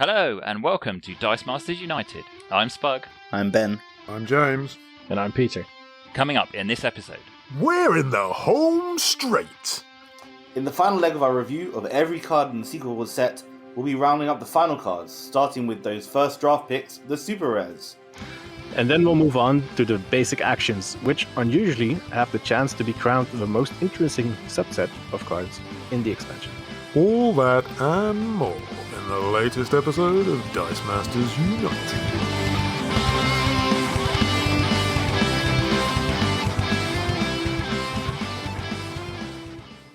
Hello and welcome to Dice Masters United. I'm Spug. I'm Ben. I'm James. And I'm Peter. Coming up in this episode. We're in the home straight. In the final leg of our review of every card in the Secret Wars set, we'll be rounding up the final cards, starting with those first draft picks, the super rares. And then we'll move on to the basic actions, which unusually have the chance to be crowned the most interesting subset of cards in the expansion. All that and more in the latest episode of Dice Masters United.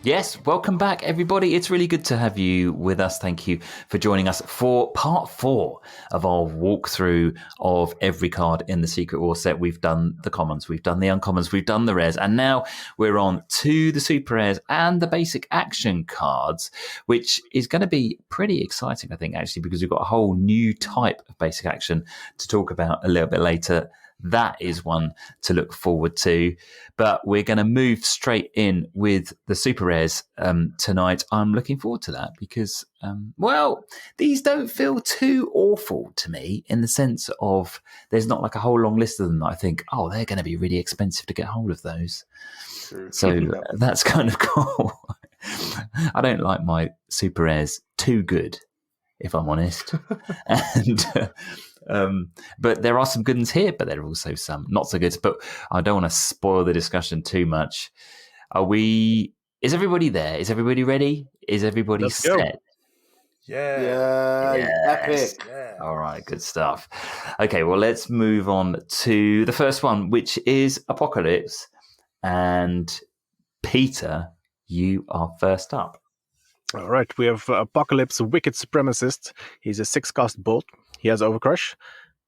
Yes, welcome back everybody. It's really good to have you with us. Thank you for joining us for part 4 of our walkthrough of every card in the Secret War set. We've done the commons, we've done the uncommons, we've done the rares, and now we're on to the super rares and the basic action cards, which is going to be pretty exciting, I think, actually, because we've got a whole new type of basic action to talk about a little bit later. That is one to look forward to. But we're going to move straight in with the super rares tonight. I'm looking forward to that because, these don't feel too awful to me in the sense of there's not like a whole long list of them that I think, oh, they're going to be really expensive to get hold of those. True. So that's kind of cool. I don't like my super rares too good, if I'm honest. But there are some good ones here, but there are also some not so good. But I don't want to spoil the discussion too much. Is everybody there? Is everybody ready? Is everybody Let's set? go. Yeah, epic. Yeah. All right, good stuff. Okay, well, let's move on to the first one, which is Apocalypse. And Peter, you are first up. All right, we have Apocalypse, Wicked Supremacist. He's a 6-cost bolt. He has Overcrush,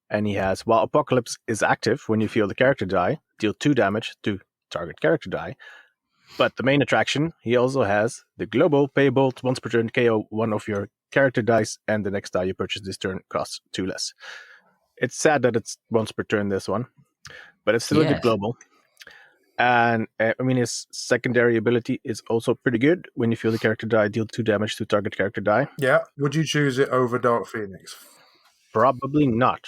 and he has, while Apocalypse is active, when you feel the character die, deal 2 damage to target character die. But the main attraction, he also has the global pay bolt once per turn, KO one of your character dice, and the next die you purchase this turn costs 2 less. It's sad that it's once per turn, this one, but it's still a good global. And his secondary ability is also pretty good. When you feel the character die, deal 2 damage to target character die. Yeah. Would you choose it over Dark Phoenix? Probably not.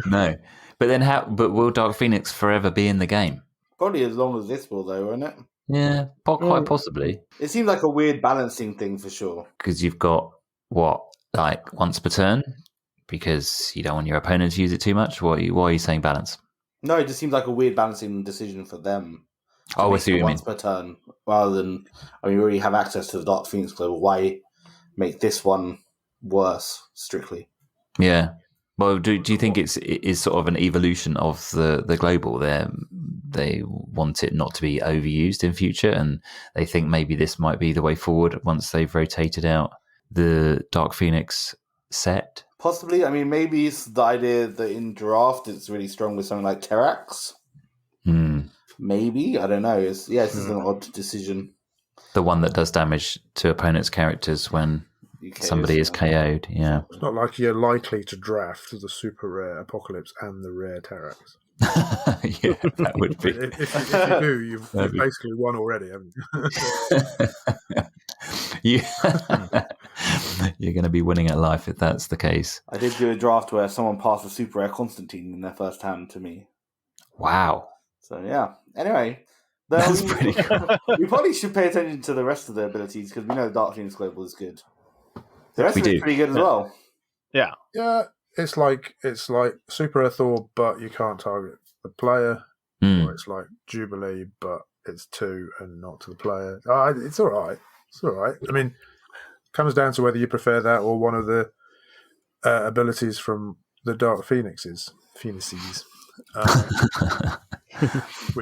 No. But then But will Dark Phoenix forever be in the game? Probably as long as this will, though, won't it? Yeah, quite possibly. It seems like a weird balancing thing for sure. Because you've got, once per turn? Because you don't want your opponent to use it too much? Why are you saying balance? No, it just seems like a weird balancing decision for them. Oh, I see what you mean. Once per turn, rather than, we already have access to the Dark Phoenix Global. Why make this one worse, strictly? Yeah. Well, do you think it is sort of an evolution of the global? They want it not to be overused in future, and they think maybe this might be the way forward once they've rotated out the Dark Phoenix set? Possibly. Maybe it's the idea that in draft it's really strong with something like Terrax. Maybe. I don't know. This is an odd decision. The one that does damage to opponents' characters when somebody is KO'd, yeah. It's not like you're likely to draft the super rare Apocalypse and the rare Terrax. Yeah, that would be. If you do, you've basically won already, haven't you? You're going to be winning at life if that's the case. I did do a draft where someone passed a super rare Constantine in their first hand to me. Wow. So, yeah. Anyway. That's pretty cool. We probably should pay attention to the rest of the abilities because we know Dark Phoenix Global is good. The rest of it's pretty good as well. Yeah. Yeah, it's like Super Thor, but you can't target the player. Or it's like Jubilee, but it's 2 and not to the player. It's all right. It's all right. It comes down to whether you prefer that or one of the abilities from the Dark Phoenixes.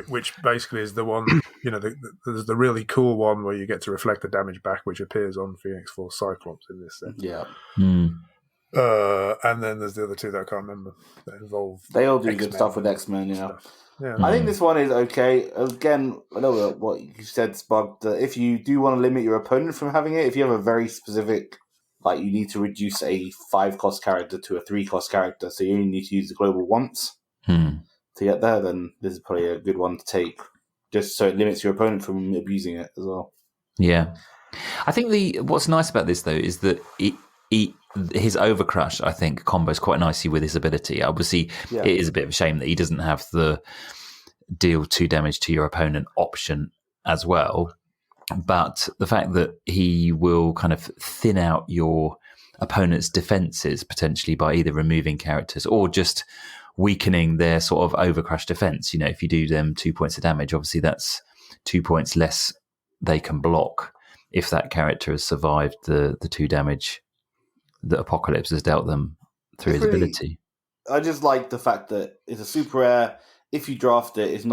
Which basically is the one, there's the really cool one where you get to reflect the damage back, which appears on Phoenix Force Cyclops in this set. Yeah. And then there's the other 2 that I can't remember that involve. They all do good stuff with X-Men, yeah. Yeah. I think this one is okay. Again, I know what you said, Spug, that if you do want to limit your opponent from having it, if you have a very specific, you need to reduce a 5-cost character to a 3-cost character, so you only need to use the global once to get there, then this is probably a good one to take, just so it limits your opponent from abusing it as well. Yeah. I think what's nice about this, though, is that his Overcrush, I think, combos quite nicely with his ability. Obviously, it is a bit of a shame that he doesn't have the deal 2 damage to your opponent option as well. But the fact that he will kind of thin out your opponent's defenses potentially by either removing characters or just weakening their sort of Overcrush defense. If you do them 2 points of damage, obviously that's 2 points less they can block if that character has survived the 2 damage that Apocalypse has dealt them through his ability. I just like the fact that it's a super rare. If you draft it, it's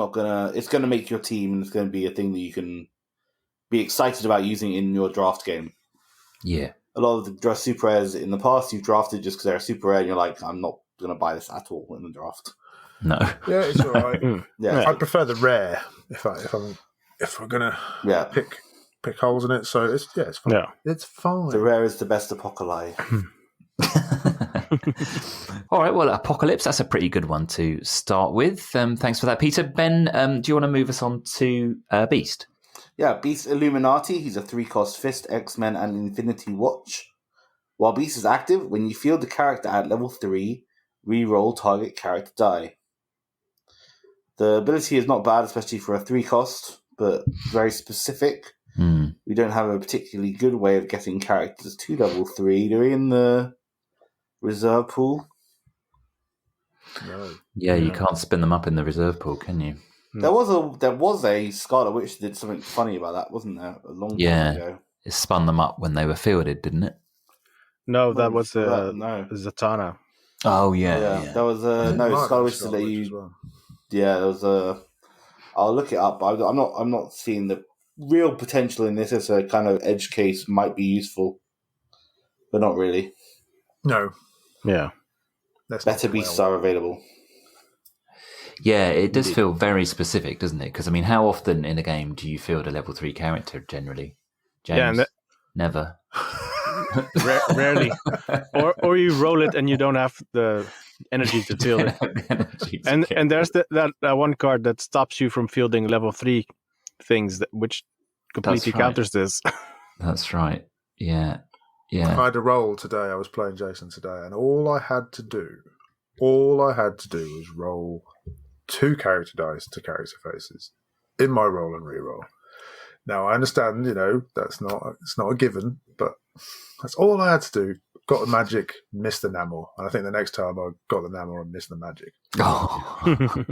gonna make your team, and it's gonna be a thing that you can be excited about using in your draft game. Yeah. A lot of the super rares in the past you've drafted just because they're a super rare, and you're like, I'm not gonna buy this at all in the draft. No. Yeah, it's all right. Yeah. I prefer the rare if we're gonna pick holes in it. So it's fine. Yeah. It's fine. The rare is the best Apocalypse. All right, well, Apocalypse, that's a pretty good one to start with. Thanks for that, Peter. Ben, do you want to move us on to Beast? Yeah, Beast Illuminati. He's a 3-cost Fist, X-Men, and Infinity Watch. While Beast is active, when you field the character at level 3, re-roll target character die. The ability is not bad, especially for a 3-cost, but very specific. We don't have a particularly good way of getting characters to level 3. They're in the reserve pool. No. Yeah, you can't spin them up in the reserve pool, can you? There was a Scarlet Witch that did something funny about that, wasn't there? A long time ago. It spun them up when they were fielded, didn't it? No, that was no. Zatanna. Oh, yeah. There was Scarlet Witch to let you. Well. Yeah, there was a. I'll look it up. I'm not seeing the real potential in this as a kind of edge case might be useful, but not really. No. Yeah. Better beasts are available. Yeah, it does feel very specific, doesn't it? Because, I mean, how often in a game do you field a level 3 character generally? James? Yeah, Never. Rarely. Or you roll it and you don't have the energy to field it. And there's that one card that stops you from fielding level 3 things, which completely counters this. That's right. Yeah. I had a roll today. I was playing Jason today, and all I had to do was roll 2 character dice to character faces in my roll and re-roll. Now, I understand, it's not a given, but that's all I had to do. Got the magic, missed the enamel. And I think the next time I got the enamel and missed the magic. Oh.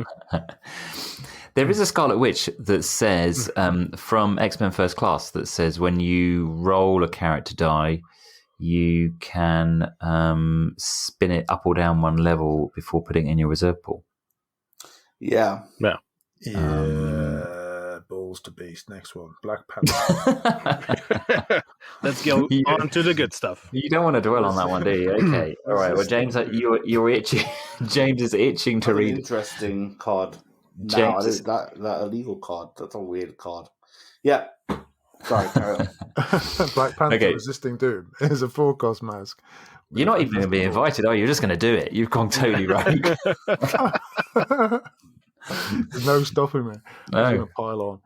There is a Scarlet Witch that says, from X-Men First Class, that says when you roll a character die, you can spin it up or down 1 level before putting it in your reserve pool. Yeah. Balls to Beast. Next one. Black Panther. Let's go on to the good stuff. You don't want to dwell on that one, do you? Okay. All right. Well, James, you're itching. James is itching to read. Interesting card. James that illegal card. That's a weird card. Yeah. Sorry, carry on. Black Panther Resisting Doom is a 4-cost mask. You're not even going to be invited, are you? You're just going to do it. You've gone totally rogue. There's no stopping me. I'm going to pile on.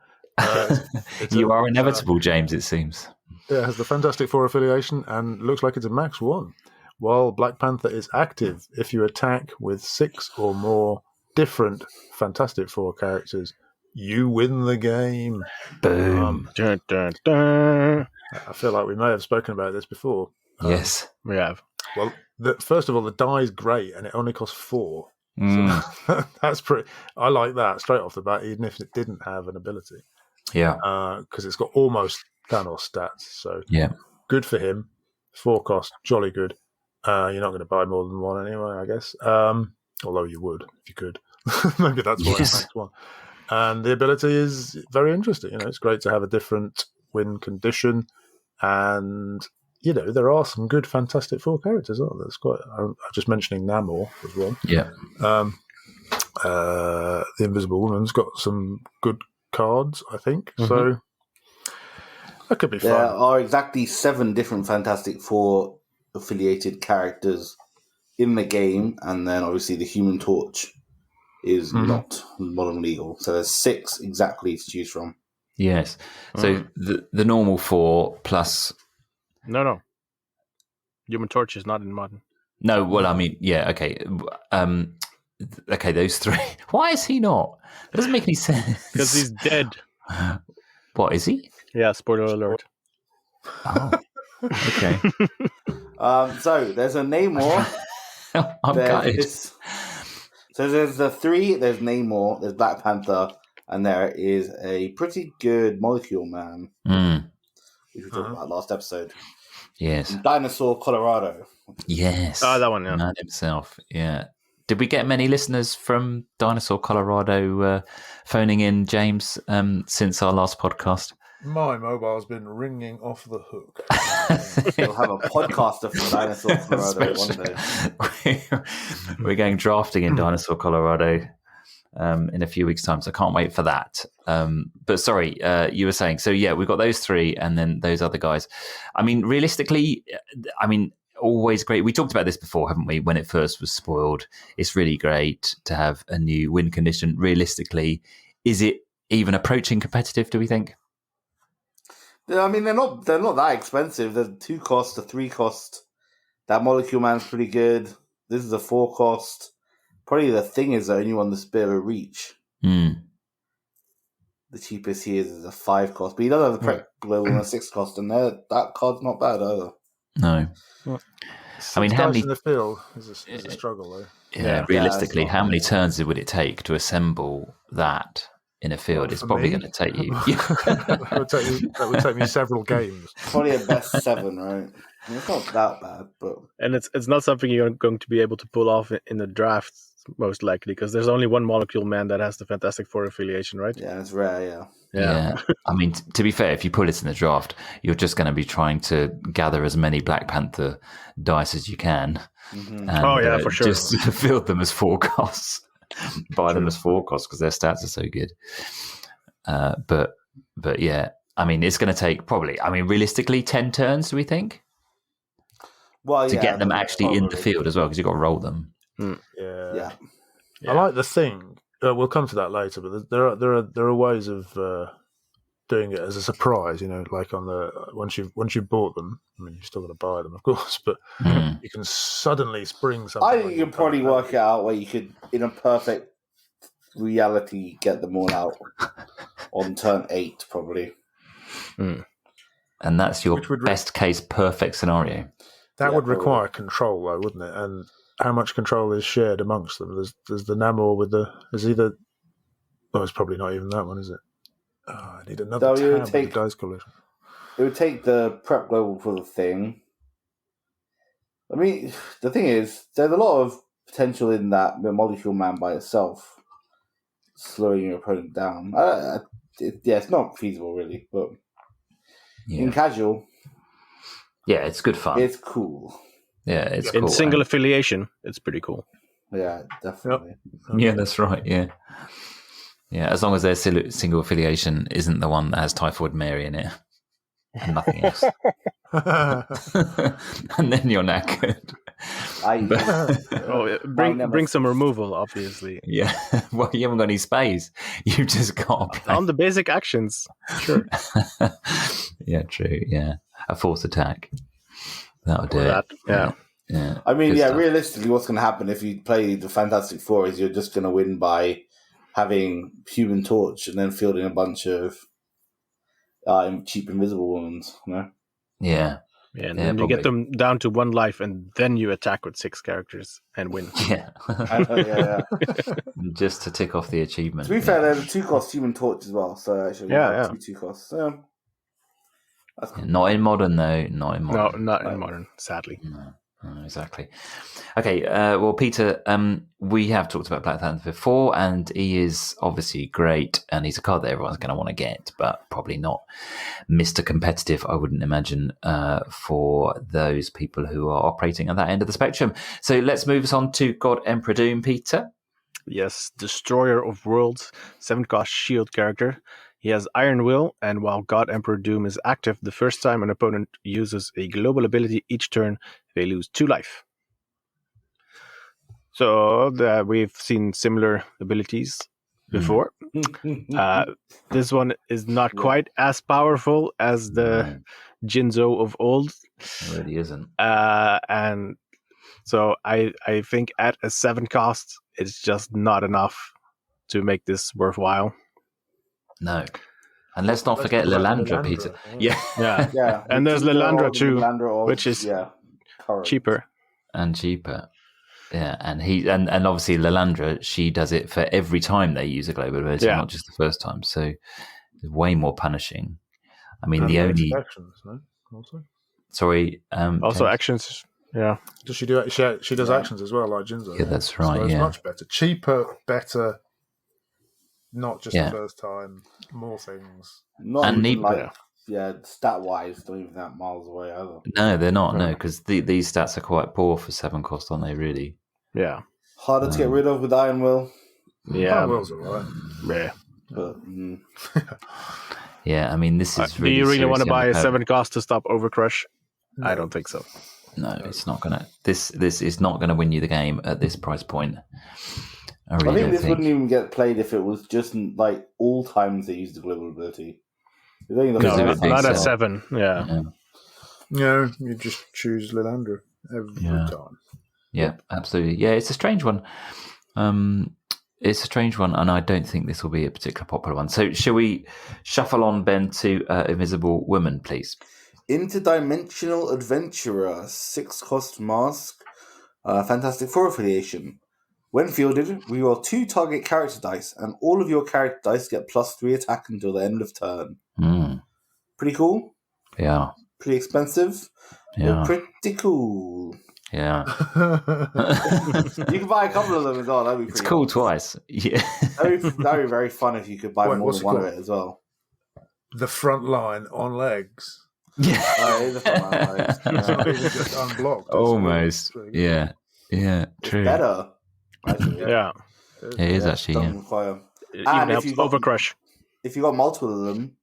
You are inevitable, James, it seems. Yeah, it has the Fantastic Four affiliation and looks like it's a max 1. While Black Panther is active, if you attack with 6 or more different Fantastic Four characters, you win the game. Boom. Dun, dun, dun. I feel like we may have spoken about this before. Yes. We have. Well, first of all, the die is great, and it only costs 4. So that's pretty. I like that straight off the bat, even if it didn't have an ability. Yeah. Because it's got almost Thanos stats. So yeah, good for him. 4 cost, jolly good. You're not going to buy more than 1 anyway, I guess. Although you would if you could. Maybe that's why it makes 1. And the ability is very interesting. It's great to have a different win condition, and there are some good Fantastic Four characters, aren't there? It's quite. I'm just mentioning Namor as one. Yeah. The Invisible Woman's got some good cards, I think. Mm-hmm. So that could be fun. There are exactly 7 different Fantastic Four affiliated characters in the game, and then obviously the Human Torch is not modern legal. So there's 6 exactly to choose from. Yes. So the normal 4 plus... No. Human Torch is not in modern. No, well, I mean, yeah, okay. Okay, those three. Why is he not? That doesn't make any sense. Because he's dead. What, is he? Yeah, spoiler alert. Oh, okay. So there's a Namor. I'm gutted. So there's the three. There's Namor. There's Black Panther, and there is a pretty good Molecule Man, which we talked about last episode. Yes. From Dinosaur, Colorado. Yes. Oh, that one, yeah. Man himself, yeah. Did we get many listeners from Dinosaur, Colorado phoning in, James, since our last podcast? My mobile's been ringing off the hook. We'll have a podcaster from Dinosaur, Colorado one day. We're going drafting in Dinosaur, Colorado in a few weeks' time, so I can't wait for that. But sorry, you were saying, so yeah, we've got those three and then those other guys. I mean, realistically, always great. We talked about this before, haven't we? When it first was spoiled, it's really great to have a new win condition. Realistically, is it even approaching competitive, do we think? I mean, they're not that expensive. There's 2 cost, a 3 cost. That Molecule Man's pretty good. This is a 4 cost. Probably the thing is the only one that's a bit of a reach. The cheapest he is a 5 cost, but he does have the prep global and a 6 cost, and that card's not bad either. No. I mean, how many in the field is a struggle though. Yeah, realistically, how many turns would it take to assemble that in a field? It's probably going to take you. That would take me several games. Probably a best 7, right? I mean, it's not that bad, but it's not something you're going to be able to pull off in the draft, most likely, because there's only one Molecule Man that has the Fantastic Four affiliation, right? Yeah, it's rare. Yeah. I mean, to be fair, if you put it in the draft, you're just going to be trying to gather as many Black Panther dice as you can. Mm-hmm. And, for sure. Just field them as 4 costs. Buy them as 4 costs because their stats are so good. But yeah, I mean, it's going to take probably, realistically, 10 turns, do we think? Well, to get them actually in the field as well, because you've got to roll them. Yeah. I like the thing. We'll come to that later, but there are ways of doing it as a surprise. Like on the once you've bought them. I mean, you've still got to buy them, of course, but you can suddenly spring something. I think you can probably work it out where you could, in a perfect reality, get them all out on turn 8, probably. And that's your best case perfect scenario. That would require control, though, wouldn't it? And how much control is shared amongst them? There's the Namor with there's either. Oh, it's probably not even that one, is it? Oh, I need another tab with the dice collection. It would take the prep global for the thing. I mean, the thing is, there's a lot of potential in that the Molecule Man by itself, slowing your opponent down. It's not feasible, really, but in casual... Yeah, it's good fun. It's cool. Yeah, it's cool. In single affiliation, it's pretty cool. Yeah, definitely. Yep. Yeah, that's right, yeah. Yeah, as long as their single affiliation isn't the one that has Typhoid Mary in it. And nothing else. And then you're knackered. Bring some removal, obviously. Yeah, well, you haven't got any space. You've just got to play. On the basic actions, sure. Yeah, true, yeah. A force attack. That'll do it. Yeah. I mean, realistically, what's going to happen if you play the Fantastic Four is you're just going to win by having Human Torch and then fielding a bunch of cheap Invisible Ones, Yeah. Yeah, and then you get them down to 1 life, and then you attack with 6 characters and win. Yeah. Just to tick off the achievement. To be fair, there's a 2-cost Human Torch as well, so actually, 2 costs. That's cool. Not in modern, though. Not in modern. No, not in modern, sadly. No, exactly. Okay, well, Peter, we have talked about Black Panther before, and he is obviously great, and he's a card that everyone's going to want to get, but probably not Mr. Competitive, I wouldn't imagine, for those people who are operating at that end of the spectrum. So let's move us on to God Emperor Doom, Peter. Yes, Destroyer of Worlds, 7-cost shield character. He has Iron Will, and while God Emperor Doom is active, the first time an opponent uses a global ability each turn, they lose 2 life. So we've seen similar abilities before. This one is not quite as powerful as the Jinzo of old. It really isn't. And so I think at a 7 cost, it's just not enough to make this worthwhile. No. And let's not Let's forget talk about Lilandra, Peter. Yeah. Yeah. And there's Lilandra too, which is current. cheaper. And cheaper. Yeah, and obviously Lilandra, she does it for every time they use a global ability, not just the first time. So it's way more punishing. I mean, the only actions, no? Also, sorry, Also James? actions. Yeah. does she do? She does actions as well, like Jinzo. Yeah, that's right. So it's yeah, much better, cheaper, better. Not just the first time, more things. Not And even Nibra. Stat wise, not even that miles away either. no, they're not. No, because these stats are quite poor for 7 cost, aren't they? Really? Yeah. Harder to get rid of with Iron Will. Yeah. Iron Will's alright. Yeah. But, Yeah, I mean, this is Do really. you really want to seriously buy a underpowered. 7 cost to stop Overcrush? I don't think so. No, it's not gonna. This is not gonna win you the game at this price point. I I really think don't this think. wouldn't even get played if it was just like all times they used the global ability. It's only the Because of first it being time. Not at so- 7. Yeah. No, you just choose Lilandra every time. Yeah, absolutely. Yeah, it's a strange one. It's a strange one, and I don't think this will be a particularly popular one. So, shall we shuffle on, Ben, to Invisible Woman, please? Interdimensional Adventurer, 6 cost mask, Fantastic Four affiliation. When fielded, reroll 2 target character dice, and all of your character dice get +3 attack until the end of turn. Pretty cool. Yeah, Pretty expensive. yeah, But pretty cool. yeah. You can buy a couple of them as well. That'd be pretty It's cool awesome. twice. Yeah. That'd be very fun if you could buy more what's than it one of called? it as well. The front line on legs. Yeah. Oh, it is a fun one, like, It's not even just unblocked. Almost. It's really good. Yeah. Yeah. It's True. better. Actually, Yeah. It is actually. Doesn't Yeah. require. It And even if helps you got- Overcrush. If you got multiple of them,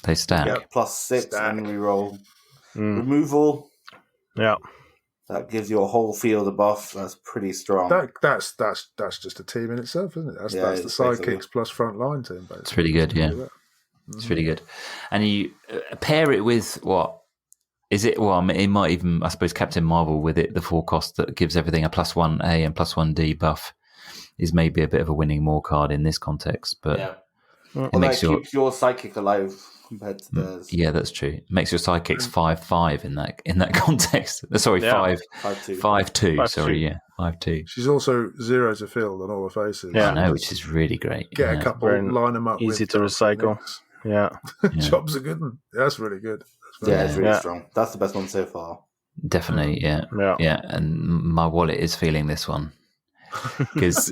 They stack. you get +6 Stack. and reroll. Mm. Removal. Yeah. That gives you a whole field of buff. That's pretty strong. That's just a team in itself, isn't it? That's the it's basically- sidekicks plus front line team. Basically. It's really good. Yeah. It's really good. And you pair it with what? Is it? Well, I mean, it might even, I suppose, Captain Marvel with it, the 4 cost that gives everything a +1A and +1D buff is maybe a bit of a winning more card in this context. But yeah. it Well, makes that your. keeps your psychic alive compared to theirs. Yeah, that's true. It makes your sidekicks 5/5 in that context. Sorry, Yeah. 5-2. 5/2. 5-2. Sorry, yeah, 5/2. She's also 0 to field on all the faces. Yeah. I know, which is really great. Get yeah. a couple, Very line them up. easy with to recycle. mix. Yeah. Job's a good one. That's really good. Yeah, it's really Yeah. strong. That's the best one so far. Definitely, yeah. Yeah. Yeah, and my wallet is feeling this one because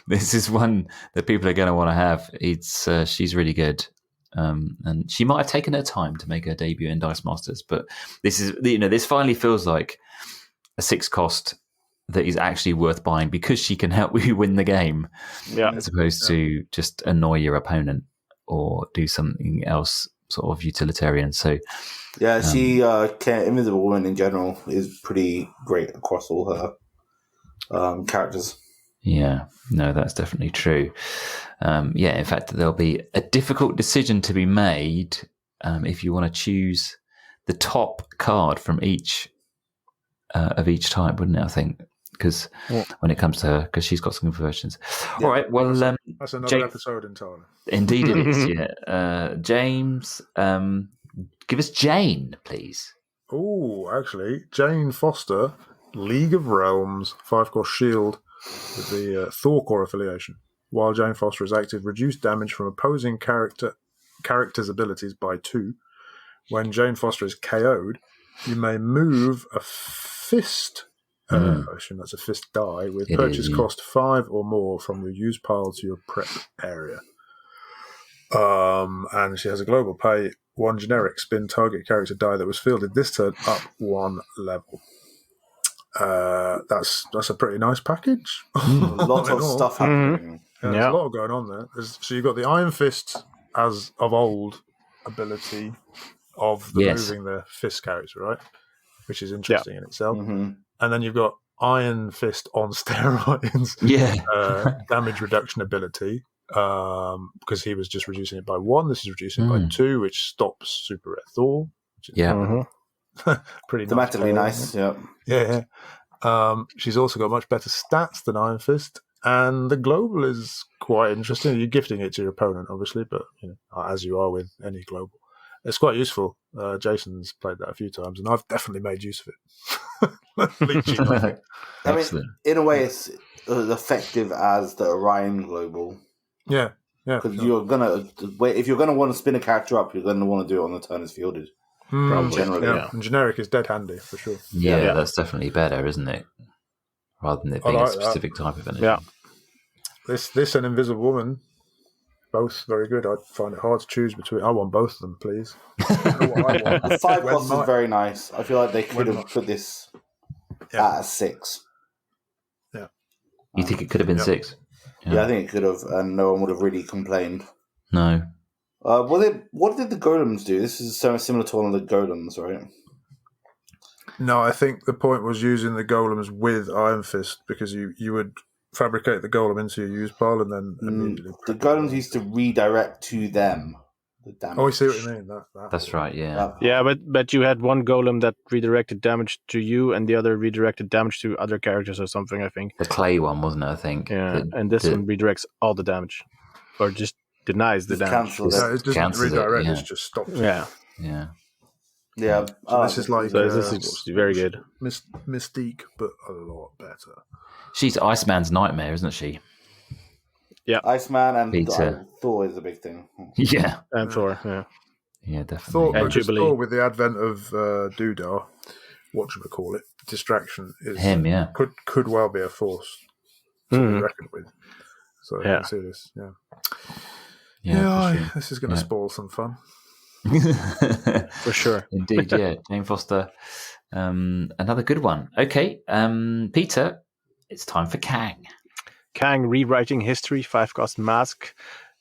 this is one that people are going to want to have. She's really good, and she might have taken her time to make her debut in Dice Masters, but this finally feels like a 6 cost that is actually worth buying because she can help you win the game, as opposed to just annoy your opponent or do something else sort of utilitarian. So. Yeah, she Invisible Woman in general is pretty great across all her characters. Yeah, no, that's definitely true. In fact, there'll be a difficult decision to be made if you want to choose the top card from each of each type, wouldn't it? I think because when it comes to her, because she's got some conversions. Yeah. All right, well, That's another Jake- episode entirely. indeed it is. Yeah, James, give us Jane, please. Oh, actually, Jane Foster, League of Realms, 5-cost shield with the Thor Core affiliation. While Jane Foster is active, reduce damage from opposing characters' abilities by 2. When Jane Foster is KO'd, you may move a fist. I assume that's a fist die with It purchase is, yeah. cost 5 or more from your use pile to your prep area. And she has a global pay. 1 generic spin target character die that was fielded this turn up 1 level. That's a pretty nice package. A lot In of all. stuff happening. There's Yeah. a lot going on there. So you've got the Iron Fist as of old ability of the Yes. moving the fist character, right? Which is interesting in itself. Mm-hmm. And then you've got Iron Fist on steroids. Yeah. Damage reduction ability. Because he was just reducing it by 1. This is reducing it by 2, which stops Super Rare Thor. Yeah. Pretty Thematically nice. Yeah. Yeah. She's also got much better stats than Iron Fist. And the global is quite interesting. You're gifting it to your opponent, obviously, but as you are with any global. It's quite useful. Jason's played that a few times, and I've definitely made use of it. Leeching off it. I mean, in a way, it's as effective as the Orion global. Yeah. Because you're gonna, if you're gonna want to spin a character up, you're gonna want to do it on the turn it's fielded. Probably, generally. yeah. And generic is dead handy for sure. Yeah, that's definitely better, isn't it? Rather than it being a specific type of energy. Yeah. This and Invisible Woman, both very good. I find it hard to choose between. I want both of them, please. The 5 cost is very nice. I feel like they could have put this at a 6. Yeah. You think it could have been 6? Yeah, I think it could have, and no one would have really complained. No. What did the golems do? This is similar to one of the golems, right? No, I think the point was using the golems with Iron Fist, because you would fabricate the golem into your use pile and then immediately... The golems used to redirect to them the damage. Oh, I see what you mean. That's right, yeah. Yeah, but you had one golem that redirected damage to you and the other redirected damage to other characters or something, I think. The clay one, wasn't it, I think? Yeah, and this one redirects all the damage. Or just denies the damage. No, it doesn't redirect, it just stops it. Yeah. Yeah. So this is like... this is very good. Mystique, but a lot better. She's Iceman's nightmare, isn't she? Yeah. Iceman and Thor is a big thing. Yeah. And Thor, yeah. Yeah, definitely. Thor, with the advent of Doodah, whatchamacallit, distraction is could well be a force to be reckoned with. So I can see this, Yeah, this is going to spoil some fun. For sure. Indeed, yeah. Jane Foster, another good one. Okay, Peter, it's time for Kang. Kang, rewriting history, 5-cost mask.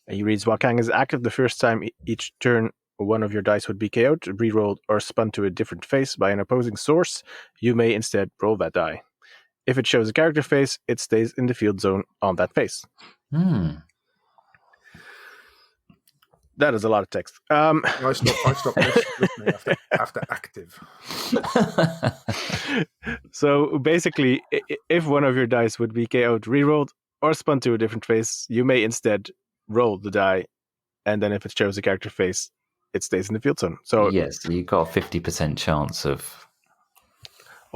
He reads, while Kang is active the first time each turn, one of your dice would be KO'd, rerolled, or spun to a different face by an opposing source. You may instead roll that die. If it shows a character face, it stays in the field zone on that face. That is a lot of text. I stopped listening after active. So basically, if one of your dice would be KO'd, rerolled, or spun to a different face, you may instead roll the die, and then if it shows a character face, it stays in the field zone. So yes, you've got a 50% chance of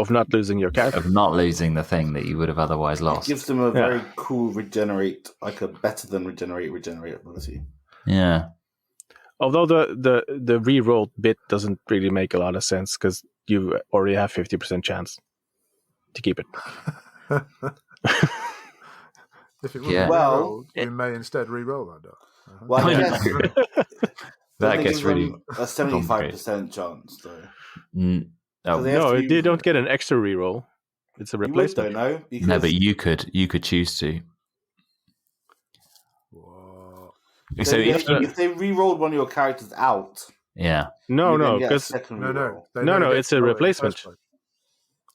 not losing your character. Of not losing the thing that you would have otherwise lost. It gives them a very cool regenerate, like a better than regenerate ability. Yeah. Although the re-rolled bit doesn't really make a lot of sense because you already have 50% chance to keep it. If it was re-rolled, you may instead re-roll that die. Well, I guess that gets really a 75% chance, though. No, they don't get an extra re-roll. It's a replacement. No, but you could choose to. So if they re-rolled one of your characters out, no, because it's a replacement.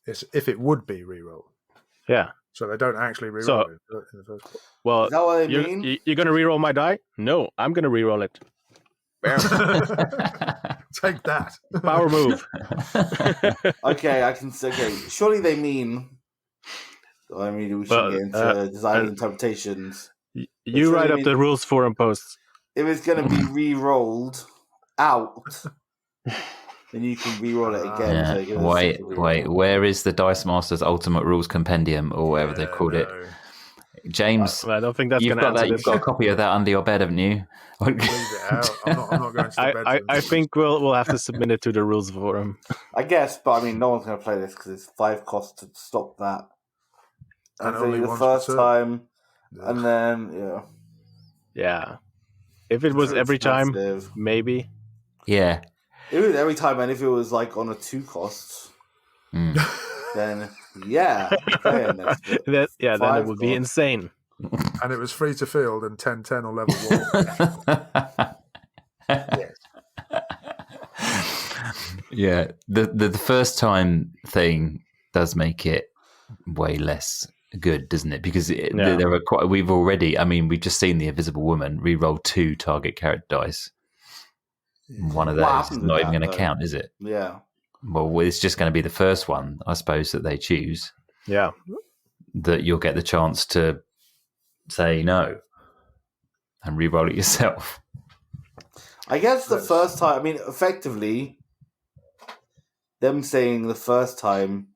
It's if it would be re-rolled. Yeah. So they don't actually re-roll it in the first place. Well, is that what they mean? You're going to re-roll my die? No, I'm going to re-roll it. Take that. Power move. Okay, I can say. Okay, surely they mean. I mean, we should get into design interpretations. You write up the rules forum posts. If it's going to be re-rolled out, then you can re-roll it again. Yeah. Wait. Where is the Dice Masters Ultimate Rules Compendium, or whatever they called it? James, I don't think that's going to answer You've got a copy of that under your bed, haven't you? Leave it out. I'm not going to the bed. I think we'll have to submit it to the rules forum. I guess, but I mean, no one's going to play this because it's 5 costs to stop that. And only the first time, and then yeah. If it was every time, maybe. Yeah. It was every time, and if it was like on a 2 cost, then then it would be insane. And it was free to field and 10-10 or level 1. Yes. Yeah, the first time thing does make it way less good, doesn't it? Because there are quite. We've just seen the Invisible Woman re-roll 2 target character dice. One of those is not even going to count, is it? Yeah. Well, it's just going to be the first one, I suppose, that they choose. Yeah. That you'll get the chance to say no and re-roll it yourself. I guess the first time, effectively, them saying the first time,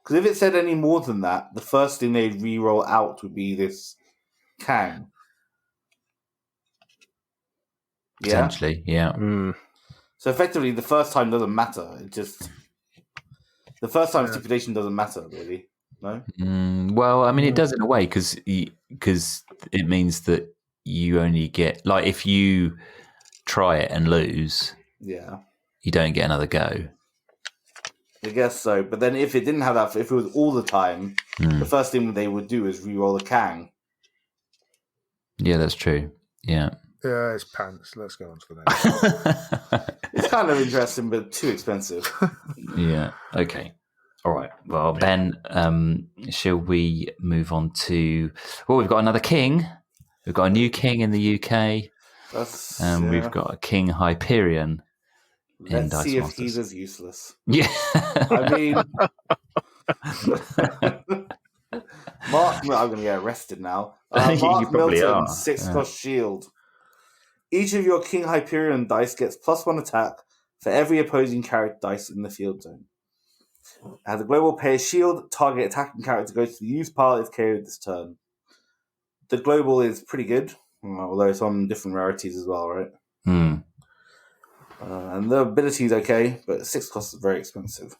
because if it said any more than that, the first thing they'd re-roll out would be this Kang. Potentially, yeah. So effectively, the first time doesn't matter. It just... The first time stipulation doesn't matter, really. No? Well, it does in a way, because it means that you only get... Like, if you try it and lose, you don't get another go. I guess so. But then if it didn't have that, if it was all the time, the first thing they would do is re-roll a Kang. Yeah, that's true. Yeah. Yeah, it's pants. Let's go on to the next. It's kind of interesting, but too expensive. Yeah. Okay. All right. Well, Ben, shall we move on to... Well, we've got another king. We've got a new king in the UK. We've got a King Hyperion. Let's see if he's as useless. Yeah. Mark... I'm going to get arrested now. You Mark probably Milton, are. 6-cost shield. Each of your King Hyperion dice gets +1 attack for every opposing character dice in the field zone. The global player's shield, target attacking character goes to the use pile if KO'd this turn. The global is pretty good, although it's on different rarities as well, right? And the ability is okay, but 6 costs is very expensive.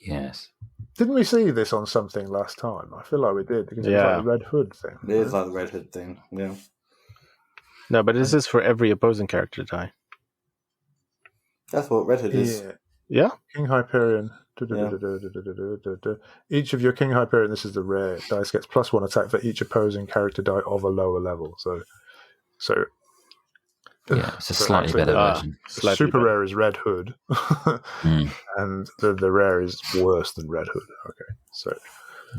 Yes. Didn't we see this on something last time? I feel like we did, because it was like the Red Hood thing. It is like the Red Hood thing, yeah. No, but this is for every opposing character die. That's what Red Hood is. Yeah? King Hyperion. Each of your King Hyperion, this is the rare, dice gets +1 attack for each opposing character die of a lower level. So yeah, it's a slightly better version. Super rare is Red Hood, and the rare is worse than Red Hood. Okay, so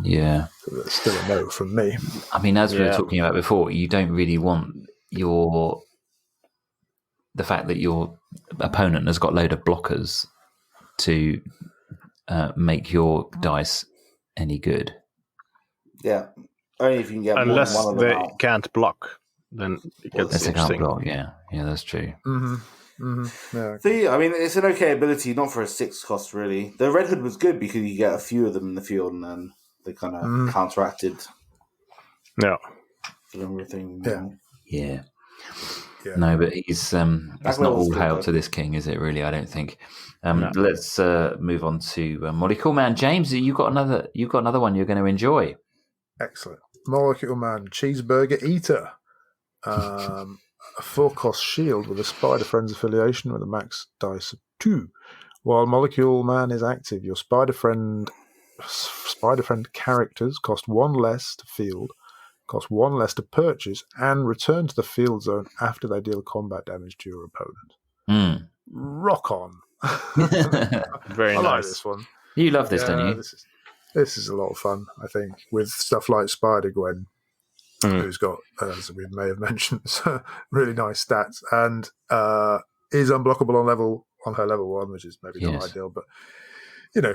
that's still a no from me. As we were talking about before, you don't really want the fact that your opponent has got a load of blockers to make your dice any good. Yeah, only if you can get unless one of they them out. can't block, then it gets interesting. Block, yeah, that's true. Yeah. See, it's an okay ability, not for a 6 cost really. The Red Hood was good because you get a few of them in the field, and then they kind of counteracted. No. Everything. Yeah. No, but he's that's not all hail to this king, is it? Really, I don't think. No. Let's move on to Molecule Man. James, you got another one you're going to enjoy. Excellent. Molecule Man, Cheeseburger Eater. A 4-cost shield with a Spider Friends affiliation with a max dice of 2. While Molecule Man is active, your Spider Friend characters cost 1 less to field, cost 1 less to purchase, and return to the field zone after they deal combat damage to your opponent. Rock on. Very I nice. like this one. You love this, don't you? This is a lot of fun, I think, with stuff like Spider-Gwen, who's got, as we may have mentioned, really nice stats, and is unblockable on her level 1, which is maybe not ideal, but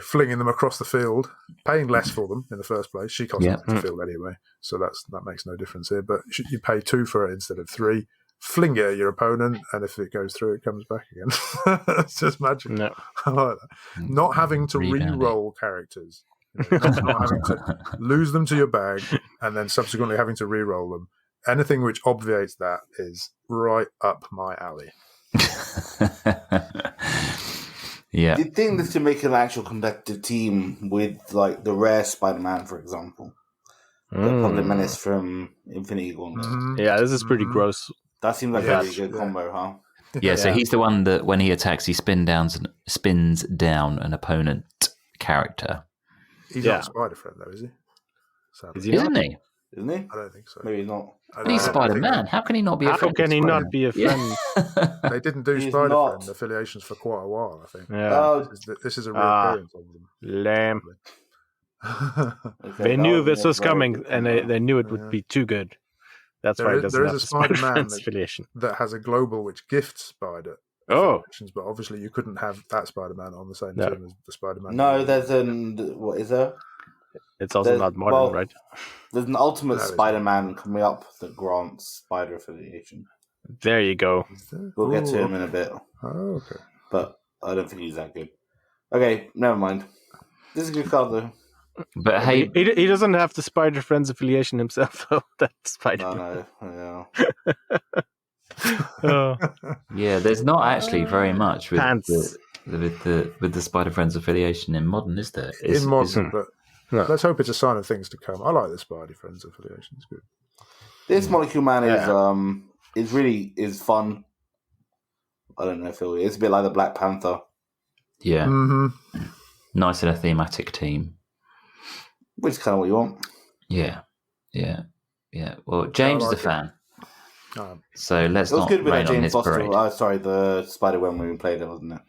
flinging them across the field, paying less for them in the first place. She costs nothing to field anyway, so that makes no difference here. But you pay 2 for it instead of 3. Fling it at your opponent, and if it goes through, it comes back again. It's just magic. No. I like that. Not having to re-roll characters. Not having to lose them to your bag and then subsequently having to re-roll them. Anything which obviates that is right up my alley. Yeah. Do you think this could make an actual competitive team with, like, the rare Spider-Man, for example? The Public Menace from Infinity Gauntlet. Yeah, this is pretty gross. That seems like a really good combo, huh? Yeah, so he's the one that when he attacks, he spins down an opponent character. He's not Spider-Friend, though, is he? Is he Isn't not? he? Isn't he? I don't think so. Maybe not. He's Spider-Man. How can he not be a friend? How can he not be a friend? They didn't do He's Spider-Friend not. affiliations for quite a while, I think. Yeah. This is a real appearance of them. Lame. Okay, They that knew was this a was very coming, good and comment. they knew it would be too good. That's why it doesn't there have is the a Spider-Man Spider-Man affiliation. that has a global which gifts Spider Oh, affiliations, but obviously you couldn't have that Spider-Man on the same No. team as the Spider-Man. No, there's what is there? it's also There's- not modern, well, right? There's an Ultimate No, it's Spider-Man coming up that grants Spider affiliation. There you go. Is there? We'll get to Ooh, him in a bit, Oh, okay. but I don't think he's that good. Okay, never mind. This is a good card though. But hey, He doesn't have the Spider Friends affiliation himself, though. That's Spider. No, yeah. Oh, yeah, there's not actually very much with Pants. the Spider Friends affiliation in modern, is there? In modern, but No. let's hope it's a sign of things to come. I like the Spidey Friends affiliation. It's good. This Molecule Man is fun. I don't know if it's a bit like the Black Panther, Yeah, Mm-hmm. nice in a thematic team. which is kind of what you want. Yeah. Well, James like is a fan, so let's It was not good with rain that on James his Foster. parade. Sorry, the Spider-Man when we played it, wasn't it?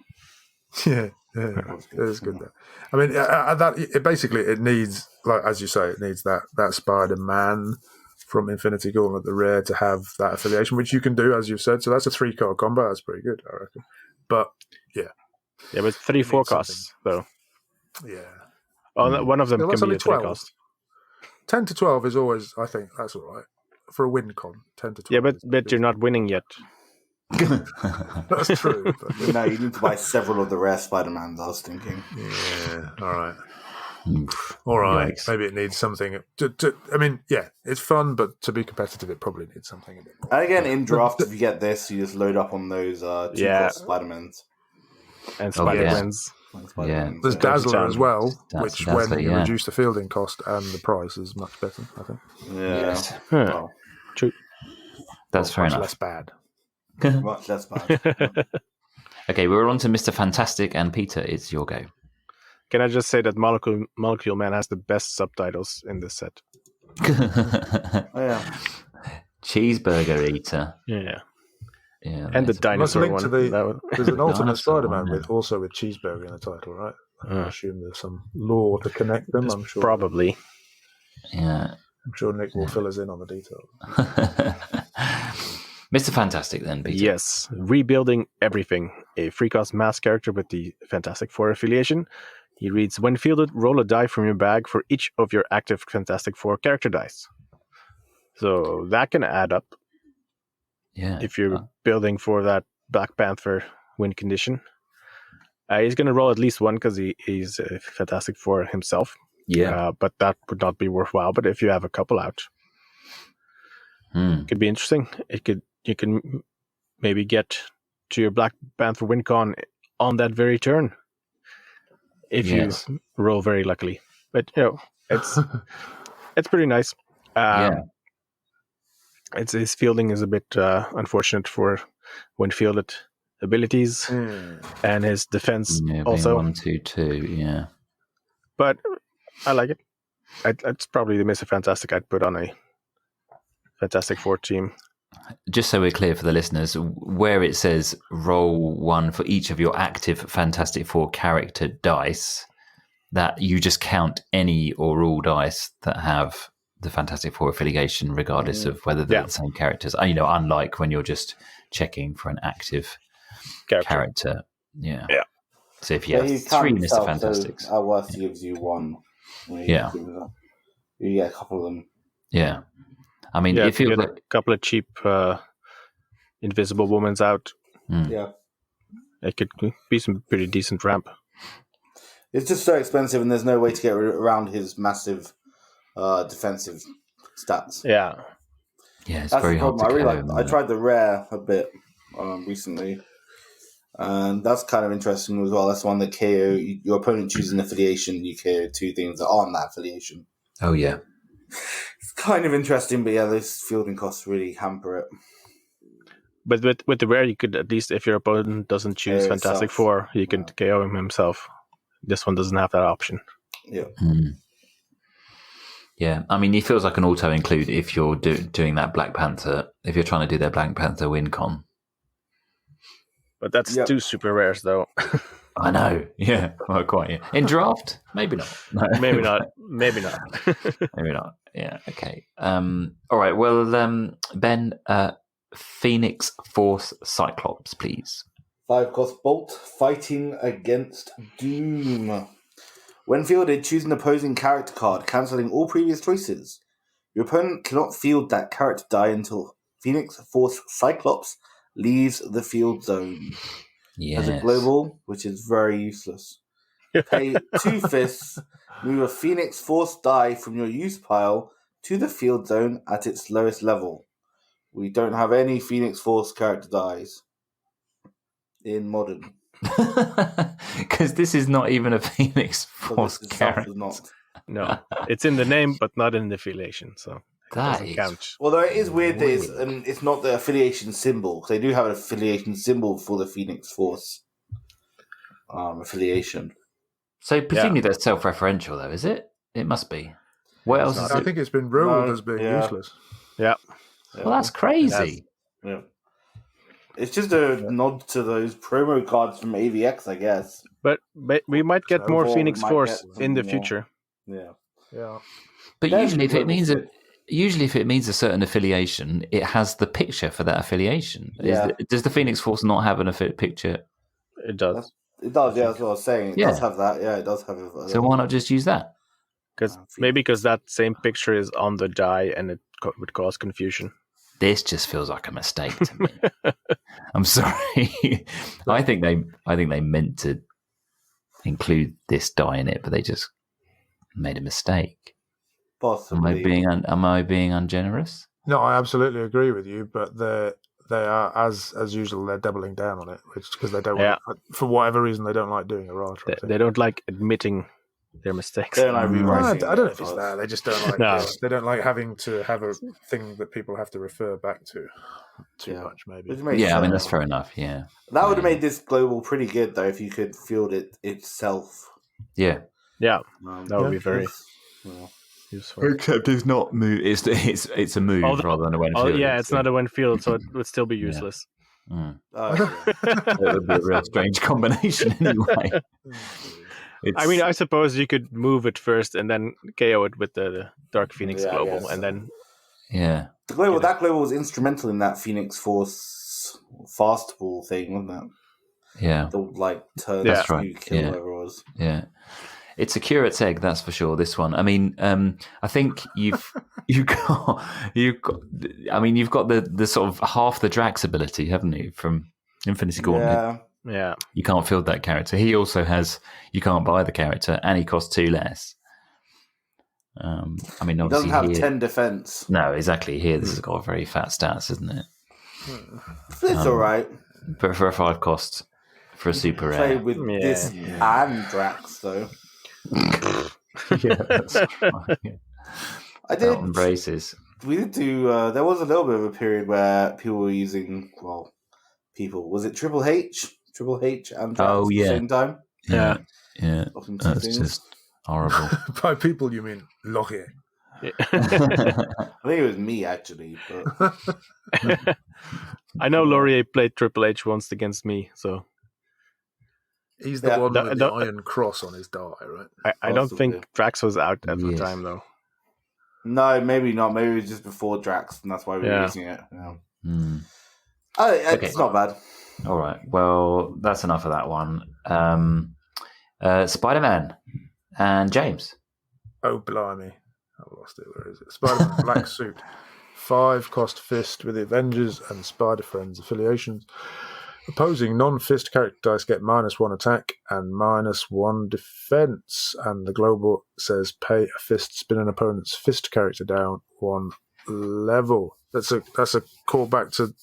Yeah, it is good. That I mean, it needs, like as you say, it needs that Spider-Man from Infinity Gauntlet, the rare, to have that affiliation, which you can do, as you've said. So that's a 3-card combo. That's pretty good, I reckon. But Yeah, but 3 forecasts, though. yeah, One of them Yeah, can that's be only a 12. 3-cost. 10 to 12 is always, I think, that's all right for a win con. 10 to 12. Yeah, is but you're not winning yet. That's true. But No, you need to buy several of the rare Spider-Mans, I was thinking. yeah, all right. Yikes. Maybe it needs something. I mean, yeah, it's fun, but to be competitive, it probably needs something a bit more. And again, in draft, if you get this, you just load up on those 2-cost Spider-Mans. And Oh, Spider yeah. Friends. Spider-Mans, There's yeah. Dazzler as well, That's which Dazzler, when you yeah. reduce the fielding cost and the price is much better, I think. Yeah. Yes. Huh. Well, True. That's fair much enough. less bad. much less bad. Okay, we're on to Mr. Fantastic, and Peter, it's your go. Can I just say that Molecule Man has the best subtitles in this set? Oh, yeah. Cheeseburger eater. Yeah. Yeah, And the that's- dinosaur link one. to the- That one. There's an Ultimate Dinosaur, Spider-Man yeah. with cheeseburger in the title, right? I assume there's some lore to connect them. I'm sure. Probably. yeah. I'm sure Nick will fill us in on the details. Mr. Fantastic, then, Peter. Yes. Rebuilding Everything. A free-cost mass character with the Fantastic Four affiliation. He reads, when fielded, roll a die from your bag for each of your active Fantastic Four character dice. So that can add up Yeah. if you're building for that Black Panther win condition. He's going to roll at least one because he's a Fantastic Four himself. Yeah. But that would not be worthwhile. But if you have a couple out, it could be interesting. You can maybe get to your Black Panther win con on that very turn if Yes. you roll very luckily. But it's pretty nice. Yeah. His fielding is a bit unfortunate for when fielded abilities, and his defense Yeah, being also. 1, 2, 2, yeah. But I like it. It's probably the Mr. Fantastic I'd put on a Fantastic Four team. Just so we're clear for the listeners, where it says roll one for each of your active Fantastic Four character dice, that you just count any or all dice that have the Fantastic Four affiliation, regardless of whether they're the same characters. Unlike when you're just checking for an active character. Yeah. So if you have 3 Mr. Fantastics. So at worst, he gives you one. Yeah. You get a couple of them. Yeah. I mean, it feels get like a couple of cheap Invisible Women's out. Yeah. It could be some pretty decent ramp. It's just so expensive, and there's no way to get around his massive defensive stats. Yeah. Yeah, it's That's very the hard problem. to I KO. I tried the rare a bit recently, and that's kind of interesting as well. That's the one that KO your opponent chooses an affiliation. You KO 2 things that aren't that affiliation. Oh, yeah. It's kind of interesting, but yeah, those fielding costs really hamper it. But with the rare, you could at least, if your opponent doesn't choose KO Fantastic himself. Four, you can KO him himself. This one doesn't have that option. Yeah. Yeah, I mean, it feels like an auto-include if you're doing that Black Panther, if you're trying to do their Black Panther win con. But that's 2 super rares, though. I know. Yeah. Well, quite. Yeah. In draft, maybe not. No. Maybe not. Maybe not. Maybe not. Yeah. Okay. All right. Well, Ben, Phoenix Force Cyclops, please. 5-cost bolt, fighting against Doom. When fielded, choose an opposing character card, cancelling all previous choices. Your opponent cannot field that character die until Phoenix Force Cyclops leaves the field zone. Yes. Has a global, which is very useless. Pay 2/5, move a Phoenix Force die from your use pile to the field zone at its lowest level. We don't have any Phoenix Force character dies in Modern. Because this is not even a Phoenix So Force this itself character. is not. No, it's in the name, but not in the affiliation, so it That doesn't is count. Although it is weird that it's not the affiliation symbol. They do have an affiliation symbol for the Phoenix Force affiliation. So presumably that's self-referential, though, is it? It must be. What else is I it? think it's been ruled No, as being yeah. useless. Yeah. Well, that's crazy. Yeah. It's just a nod to those promo cards from AVX, I guess. But we might get more Or Phoenix we might Force get in the more. future. Yeah. Yeah. But Then usually, if global it means a certain affiliation, it has the picture for that affiliation. Yeah. Does the Phoenix Force not have an picture? It does. It does, yeah, that's what I was saying. It Yeah. does have that, yeah, it does have it. So why not just use that? Because that same picture is on the die and it would cause confusion. This just feels like a mistake to me. I'm sorry. I think they meant to include this die in it, but they just made a mistake. Possibly. Am I being ungenerous? No, I absolutely agree with you, but they are as usual. They're doubling down on it, which because they don't want, for whatever reason they don't like doing a raw. They don't like admitting their mistakes. They don't like I rewriting don't know it. if it's that. They just don't like. No. They don't like having to have a thing that people have to refer back to too Yeah. much. Maybe. Which makes Yeah, I mean sense. that's fair enough. Yeah, That would have made this global pretty good, though, if you could field it itself. yeah. Yeah, that would be very Well, useful. Except it's not move. It's a move rather than a when field. Yeah, it's not a when field, so it would still be useless. Mm. yeah. It would be a real strange combination anyway. I mean, I suppose you could move it first and then KO it with the Dark Phoenix Yeah, I Global, guess and so. then That global was instrumental in that Phoenix Force fastball thing, wasn't it? yeah, The turn That's to right. kill Yeah. whatever it was. yeah. It's a curate's egg, that's for sure. This one. I mean, I think you've got. I mean, you've got the sort of half the Drax ability, haven't you, from Infinity Gauntlet? Yeah. You can't field that character. He also has. You can't buy the character, and he costs 2 less. I mean, He obviously, doesn't have 10 defense. No, exactly. Here, this has got a very fat stats, isn't it? It's alright. But for a 5 cost for a super Play rare, with this and Drax, though. yeah, that's right. Yeah. I did. Elton braces. We did do. There was a little bit of a period where people were using. Well, was it Triple H? Triple H and Drax at the same time? Yeah. Often That's things. just horrible. By people, you mean Lochie. I think it was me, actually. But I know Laurier played Triple H once against me, so He's the one with the iron cross on his die, right? I don't think Drax was out at the time, though. No, maybe not. Maybe it was just before Drax, and that's why we were using it. Yeah. It's not bad. All right. Well, that's enough of that one. Spider-Man and James. Oh, blimey. I lost it. Where is it? Spider-Man Black Suit. 5 cost fist with the Avengers and Spider Friends affiliations. Opposing non-fist character dice get -1 attack and -1 defense. And the global says pay a fist, spin an opponent's fist character down 1 level. That's a callback to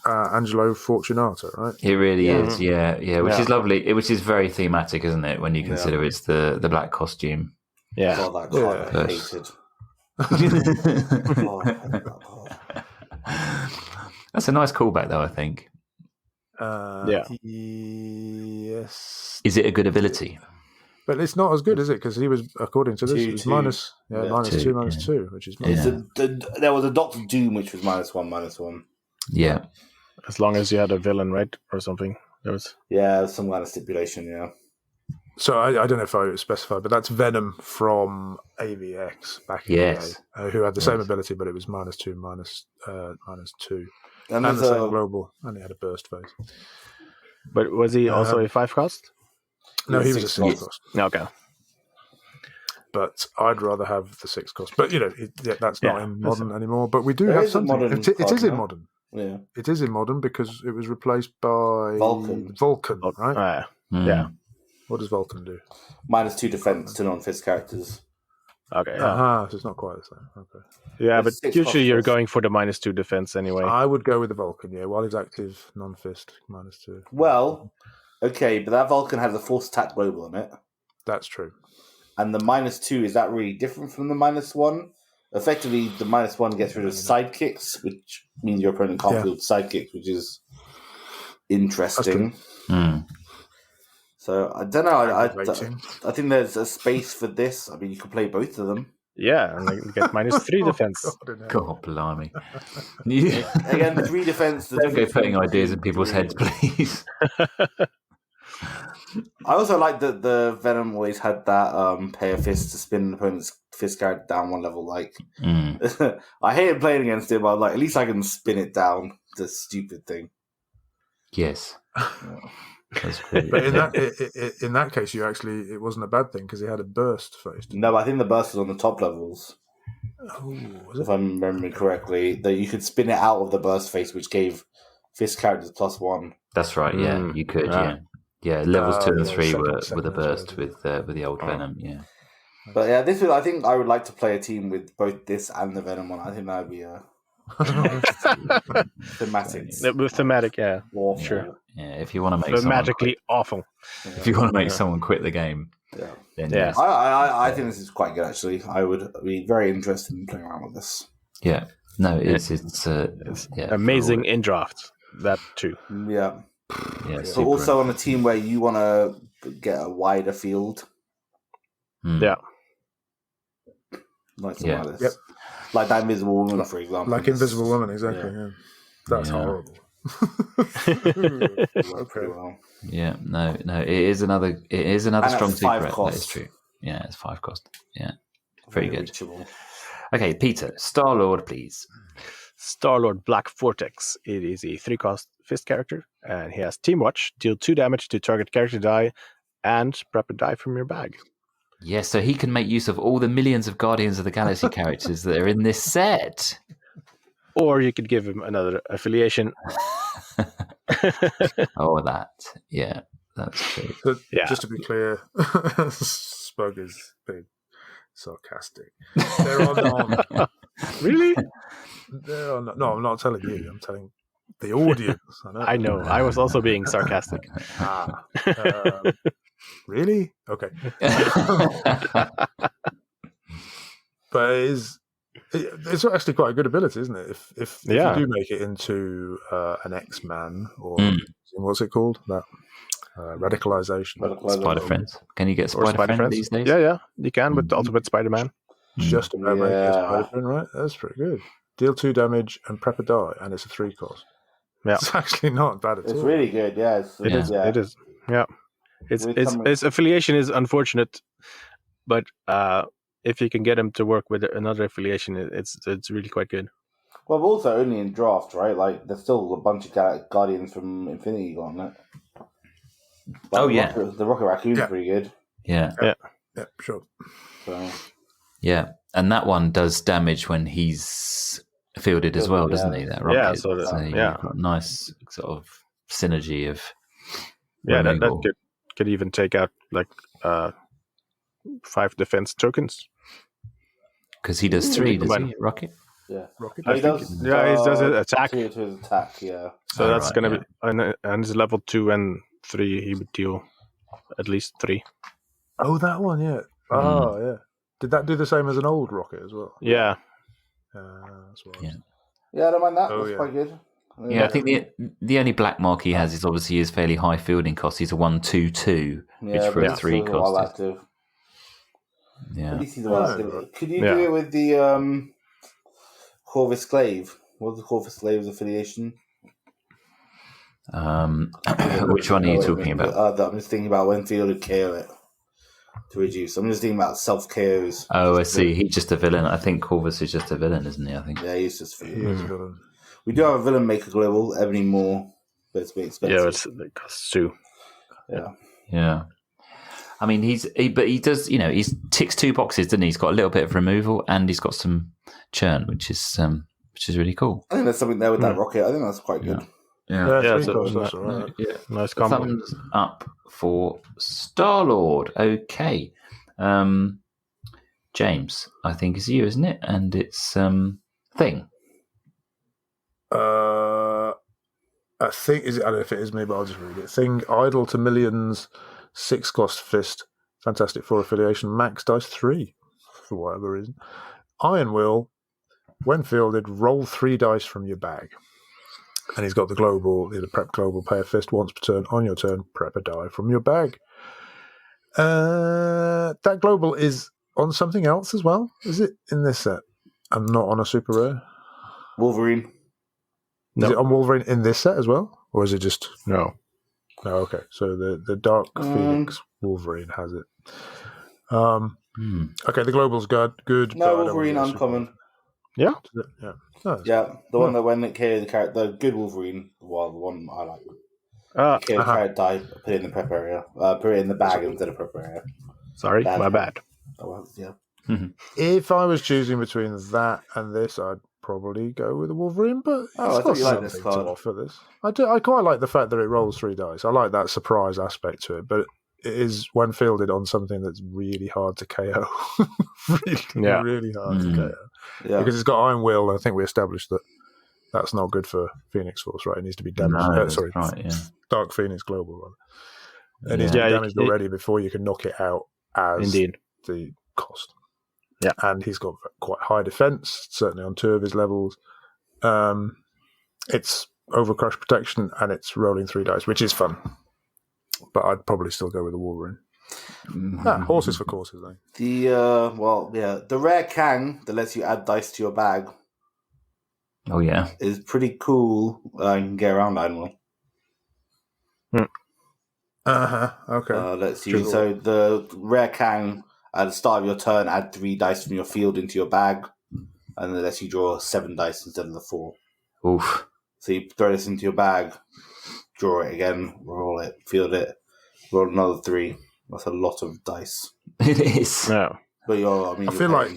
Angelo Fortunato, right? It really is, yeah, which is lovely. Which is very thematic, isn't it? When you consider it's the black costume. Yeah. God, that card I hated. That's a nice callback, though. I think. Yes. Is it a good ability? But it's not as good, is it? Because he was, according to this, it was -2, -2, which is there was a Doctor Doom, which was -1. Yeah. As long as you had a villain, right? Or something. There was... Yeah, some kind of stipulation, yeah. So I don't know if I specified, but that's Venom from AVX back in the day, who had the same ability, but it was -2, -2. And And the there's same global, and he had a burst phase. But was he also a 5 cost? No, he was a 6 6 cost. Okay. But I'd rather have the 6 cost. But, that's not in Modern anymore. But we do There have is a something. Modern It is in card now. Modern. Yeah. It is in Modern because it was replaced by Vulcan, right? Yeah. What does Vulcan do? -2 defense to non-fist characters. Okay. So it's not quite the same. Okay. Yeah, It's but 6 usually you're costs. going for the -2 defense anyway. I would go with the Vulcan, while he's active, non-fist, -2. Well, okay, but that Vulcan has a force attack global on it. That's true. And the -2, is that really different from the -1? Effectively, the -1 gets rid of sidekicks, which means your opponent can't field sidekicks, which is interesting. So, I don't know. I think there's a space for this. I mean, you could play both of them. Yeah, and you get -3 defense. God blimey. Again, 3 defense. Don't go putting ideas in people's heads, please. I also like that the Venom always had that pair of fists to spin an opponent's fist character down 1 level. I hated playing against it, but at least I can spin it down. The stupid thing. Yes. That's great. But in that case, it wasn't a bad thing because he had a burst phase. No, but I think the burst was on the top levels. Oh, was If I'm remembering correctly, that you could spin it out of the burst phase, which gave fist characters +1. That's right. Yeah, you could. Yeah. Levels 2 and 3 were with a burst with the old Venom. Yeah. But yeah, I think I would like to play a team with both this and the Venom one. I think that would be a thematic. With thematic, yeah. Warfare. Sure. Yeah, if you want to make thematically awful. If you want to make someone quit the game, then Yeah. I think this is quite good, actually. I would be very interested in playing around with this. Yeah. No, it's amazing in draft. That too. Yeah. Yeah, But also on a team where you want to get a wider field. Yeah. Like something like this. Yep. Like that Invisible Woman, for example. Like Invisible Woman, exactly. Yeah. That's horrible. Okay. Well. Yeah, no, it is another strong secret. That is true. Yeah, it's 5 cost. Yeah, very good. Reachable. Okay, Peter, Star-Lord, please. Star-Lord Black Vortex. It is a 3 cost fist character, and he has Team Watch, deal 2 damage to target character die, and prep a die from your bag. Yes, so he can make use of all the millions of Guardians of the Galaxy characters that are in this set. Or you could give him another affiliation. Oh, that's true. So, just to be clear, Spug is being sarcastic. There are not. Really? There are not. No, I'm not telling you. I'm telling the audience. I know. I was also being sarcastic. Really? Okay. But it's actually quite a good ability, isn't it? If you do make it into an X-Man or what's it called? That radicalization. Spider Friends. Can you get Spider Friend these days? Yeah, you can with the Ultimate Spider-Man. Just about making a Spider Friend, right? That's pretty good. Deal 2 damage and prep a die, and it's a 3 cost. Yeah, it's actually not bad at all. It's really good. Yeah, it is. It is. Yeah, its affiliation is unfortunate, but if you can get him to work with another affiliation, it's really quite good. Well, but also only in draft, right? Like, there's still a bunch of Guardians from Infinity Gauntlet. on it. The Rocket Raccoon's pretty good. Yeah, sure. So. Yeah, and that one does damage when he's fielded as well, doesn't he? That rocket. Yeah, so you've got a nice sort of synergy of. Yeah, that could even take out like 5 defense tokens. Because he does 3, does he? Rocket. Yeah, Rocket. He does. He does an attack. 2 to his attack. Yeah. So that's going to be and his level 2 and 3. He would deal at least 3. Oh, that one, yeah. Oh, yeah. Did that do the same as an old rocket as well? Yeah. That's what I don't mind that. That's quite good. Yeah, I think the only black mark he has is obviously his fairly high fielding cost. He's a 1/2/2, which for a 3 cost. Yeah. At least he's the one active. Could you do it with the Corvus Glaive? What's the Corvus Glaive's affiliation? Which one are you talking about? I'm just thinking about when fielded KO it. to reduce. I'm just thinking about self KOs. Oh, I see. He's just a villain. I think Corvus is just a villain, isn't he? I think. Yeah, he's just He is a villain. We do have a villain maker global, Ebony Moore, but it's a bit expensive. it costs 2. Yeah. I mean, but he does. He ticks 2 boxes, doesn't he? He's got a little bit of removal and he's got some churn, which is really cool. I think there's something there with that rocket. I think that's quite good. Yeah. That's all right. Nice combo. Thumbs up for Star-Lord. Okay. James, I think it's you, isn't it? And it's Thing. I think I don't know if it is me, but I'll just read it. Thing, idle to millions, 6-cost fist, Fantastic Four affiliation, max dice 3 for whatever reason. Iron Will, when fielded, roll 3 dice from your bag. And he's got the prep global, pay a fist once per turn. On your turn, prep a die from your bag. That global is on something else as well. Is it in this set? I'm not on a super rare. Wolverine. Is it on Wolverine in this set as well? Or is it just... No. No, okay. So the Dark Phoenix Wolverine has it. Okay, the global's good. No, Wolverine uncommon. Yeah? Yeah. No, The one that when it carried the character, the good Wolverine, the one I like. Carry the character die, put it in the prep area. Put it in the bag instead of prep area. Sorry, my bad. Oh, well, yeah. If I was choosing between that and this, I'd probably go with the Wolverine, but I it's thought got you liked this something card. to offer this. I quite like the fact that it rolls 3 dice. I like that surprise aspect to it, but it is when fielded on something that's really hard to KO. Really hard to KO. Yeah. Because it's got Iron Will, and I think we established that that's not good for Phoenix Force, right? It needs to be damaged. Dark Phoenix Global, right? It needs to be damaged already before you can knock it out as the cost. Yeah. And he's got quite high defense, certainly on 2 of his levels. It's overcrush protection, and it's rolling 3 dice, which is fun. But I'd probably still go with the Wolverine. Horses for courses, though. The rare Kang that lets you add dice to your bag. Oh yeah, is pretty cool. You can get around Iron Will. Okay. Let's use so the rare Kang at the start of your turn, add 3 dice from your field into your bag, and it lets you draw 7 dice instead of the 4. Oof. So you throw this into your bag, draw it again, roll it, field it, roll another 3. That's a lot of dice. It is. No. But I feel like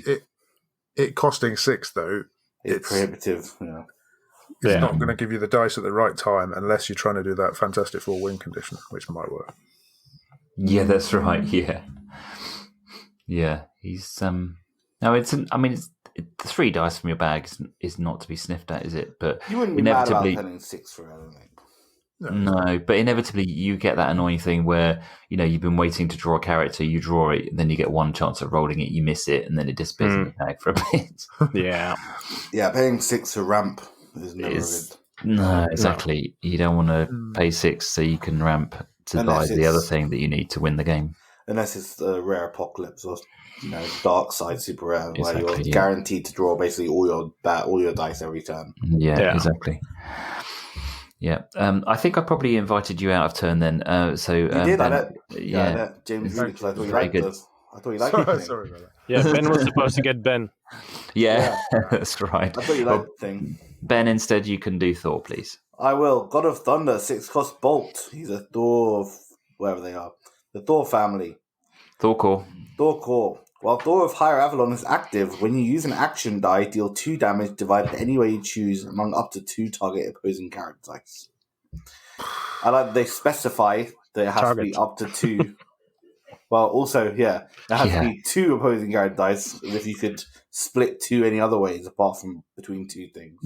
it costing 6 though. It's prohibitive. It's not going to give you the dice at the right time unless you're trying to do that Fantastic Four win condition, which might work. Yeah, that's right. Yeah. He's No, it's 3 dice from your bag is not to be sniffed at, is it? But you wouldn't be mad about spending 6 for it, I don't think. No, but inevitably you get that annoying thing where, you've been waiting to draw a character, you draw it, then you get one chance at rolling it, you miss it, and then it disappears in the bag for a bit. Yeah. Yeah, paying 6 for ramp is never good. No, exactly. No. You don't want to pay 6 so you can ramp to buy the other thing that you need to win the game. Unless it's the rare apocalypse or dark side super rare, exactly, where you're guaranteed to draw basically all your dice every turn. Yeah. Exactly. Yeah, I think I probably invited you out of turn then. So you did, Ben, I bet. James, I thought you liked this. I thought you liked it. Sorry about that. Yeah, Ben was supposed to get Ben. Yeah, that's right. I thought you liked the thing. Ben, instead, you can do Thor, please. I will. God of Thunder, 6-cost Bolt. He's a Thor, wherever they are. The Thor family. Thor core. While Thor of Higher Avalon is active, when you use an action die, deal 2 damage divided any way you choose among up to 2 target opposing character dice. I like that they specify that it has to be up to 2. Well, also, it has to be 2 opposing character dice, if you could split 2 any other ways apart from between 2 things.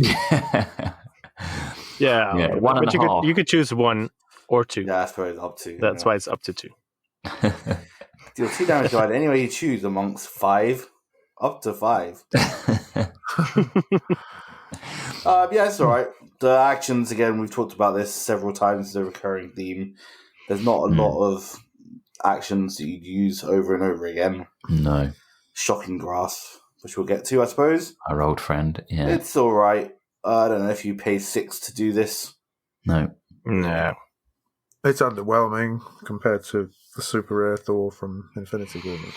Yeah, one and a half. You could choose 1 or 2. Yeah, I suppose up to. That's why it's up to 2. Deal 2 damage divided any way you choose amongst 5, up to 5. It's alright. The actions, again, we've talked about this several times, it's a recurring theme. There's not a lot of actions that you'd use over and over again. No. Shocking Grasp, which we'll get to, I suppose. Our old friend, yeah. It's alright. I don't know if you pay 6 to do this. No. It's underwhelming compared to the super rare Thor from Infinity Gauntlet.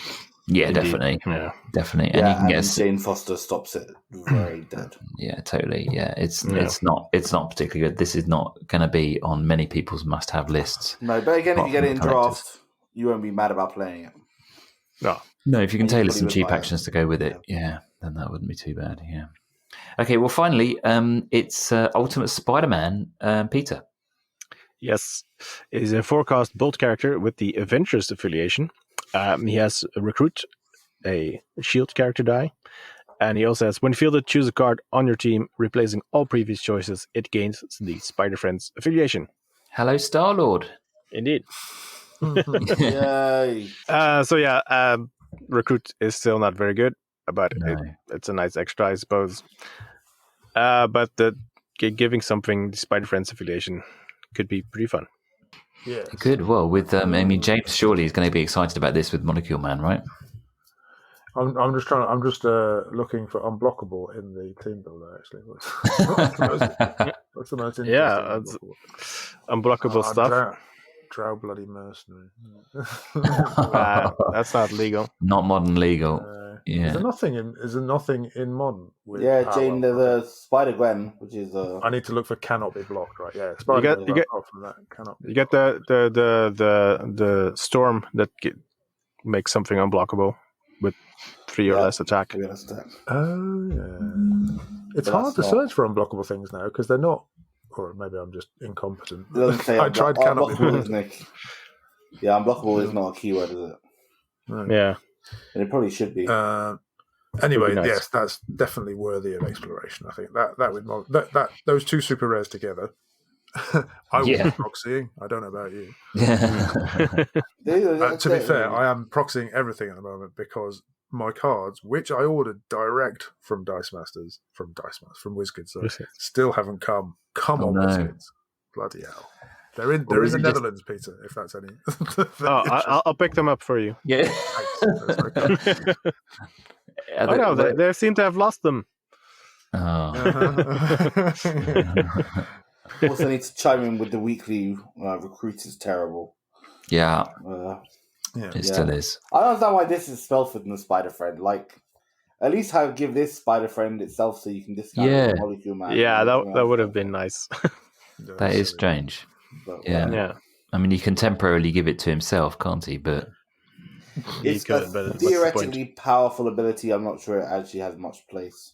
Yeah, Indeed. definitely. Yeah. Definitely. Yeah, And you can get Jane Foster stops it very dead. Yeah, totally. Yeah, it's Yeah. not particularly good. This is not going to be on many people's must-have lists. No, but again, if Apart you get from it in collectors. draft, you won't be mad about playing it. No. No, if you can And you tailor probably some would cheap buy it. actions to go with it, then that wouldn't be too bad. Yeah. Okay. Well, finally, it's Ultimate Spider-Man, Peter. Yes, he's a forecast bolt character with the Avengers affiliation. He has a recruit, a shield character die, and he also has when fielded, choose a card on your team, replacing all previous choices. It gains the Spider Friends affiliation. Hello, Star-Lord. Indeed. Yay! Recruit is still not very good, but No. it's a nice extra, I suppose. But giving something the Spider Friends affiliation could be pretty fun. Yeah. Good. Well, with James surely is going to be excited about this with Molecule Man, right? I'm just looking for unblockable in the team builder. Actually, what's the most interesting? Yeah, it's unblockable stuff. Drow bloody mercenary. That's not legal. Not modern legal. Is there nothing in modern? With power? Jane, there's a Spider Gwen, which is I need to look for cannot be blocked, right? Yeah, You get from that cannot. You get the storm that makes something unblockable with 3 or less attack. Oh yeah, it's But hard to that's search for unblockable things now because they're not. Or maybe I'm just incompetent. It doesn't say I tried cannot be unblockable, blocked. isn't it? Yeah, unblockable is not a keyword, is it? Right. Yeah. And it probably should be. Anyway, nice. yes, that's definitely worthy of exploration. I think that those two super rares together, I will be proxying. I don't know about you. To be fair, I am proxying everything at the moment because my cards, which I ordered direct from from WizKids, still haven't come. Come on, WizKids! Bloody hell! They're in the Netherlands, Peter. If that's any. I'll pick them up for you. Yeah. No, they seem to have lost them. Oh. Also need to chime in with the weekly recruit is terrible. Yeah. Yeah. Still is. I don't understand why this is Spellford and the Spider Friend. Like, at least give this Spider Friend itself so you can discount the Molecule Man. Yeah, that would have been nice. That is strange. But, Yeah. I mean, he can temporarily give it to himself, can't he? But it's a theoretically powerful ability. I'm not sure it actually has much place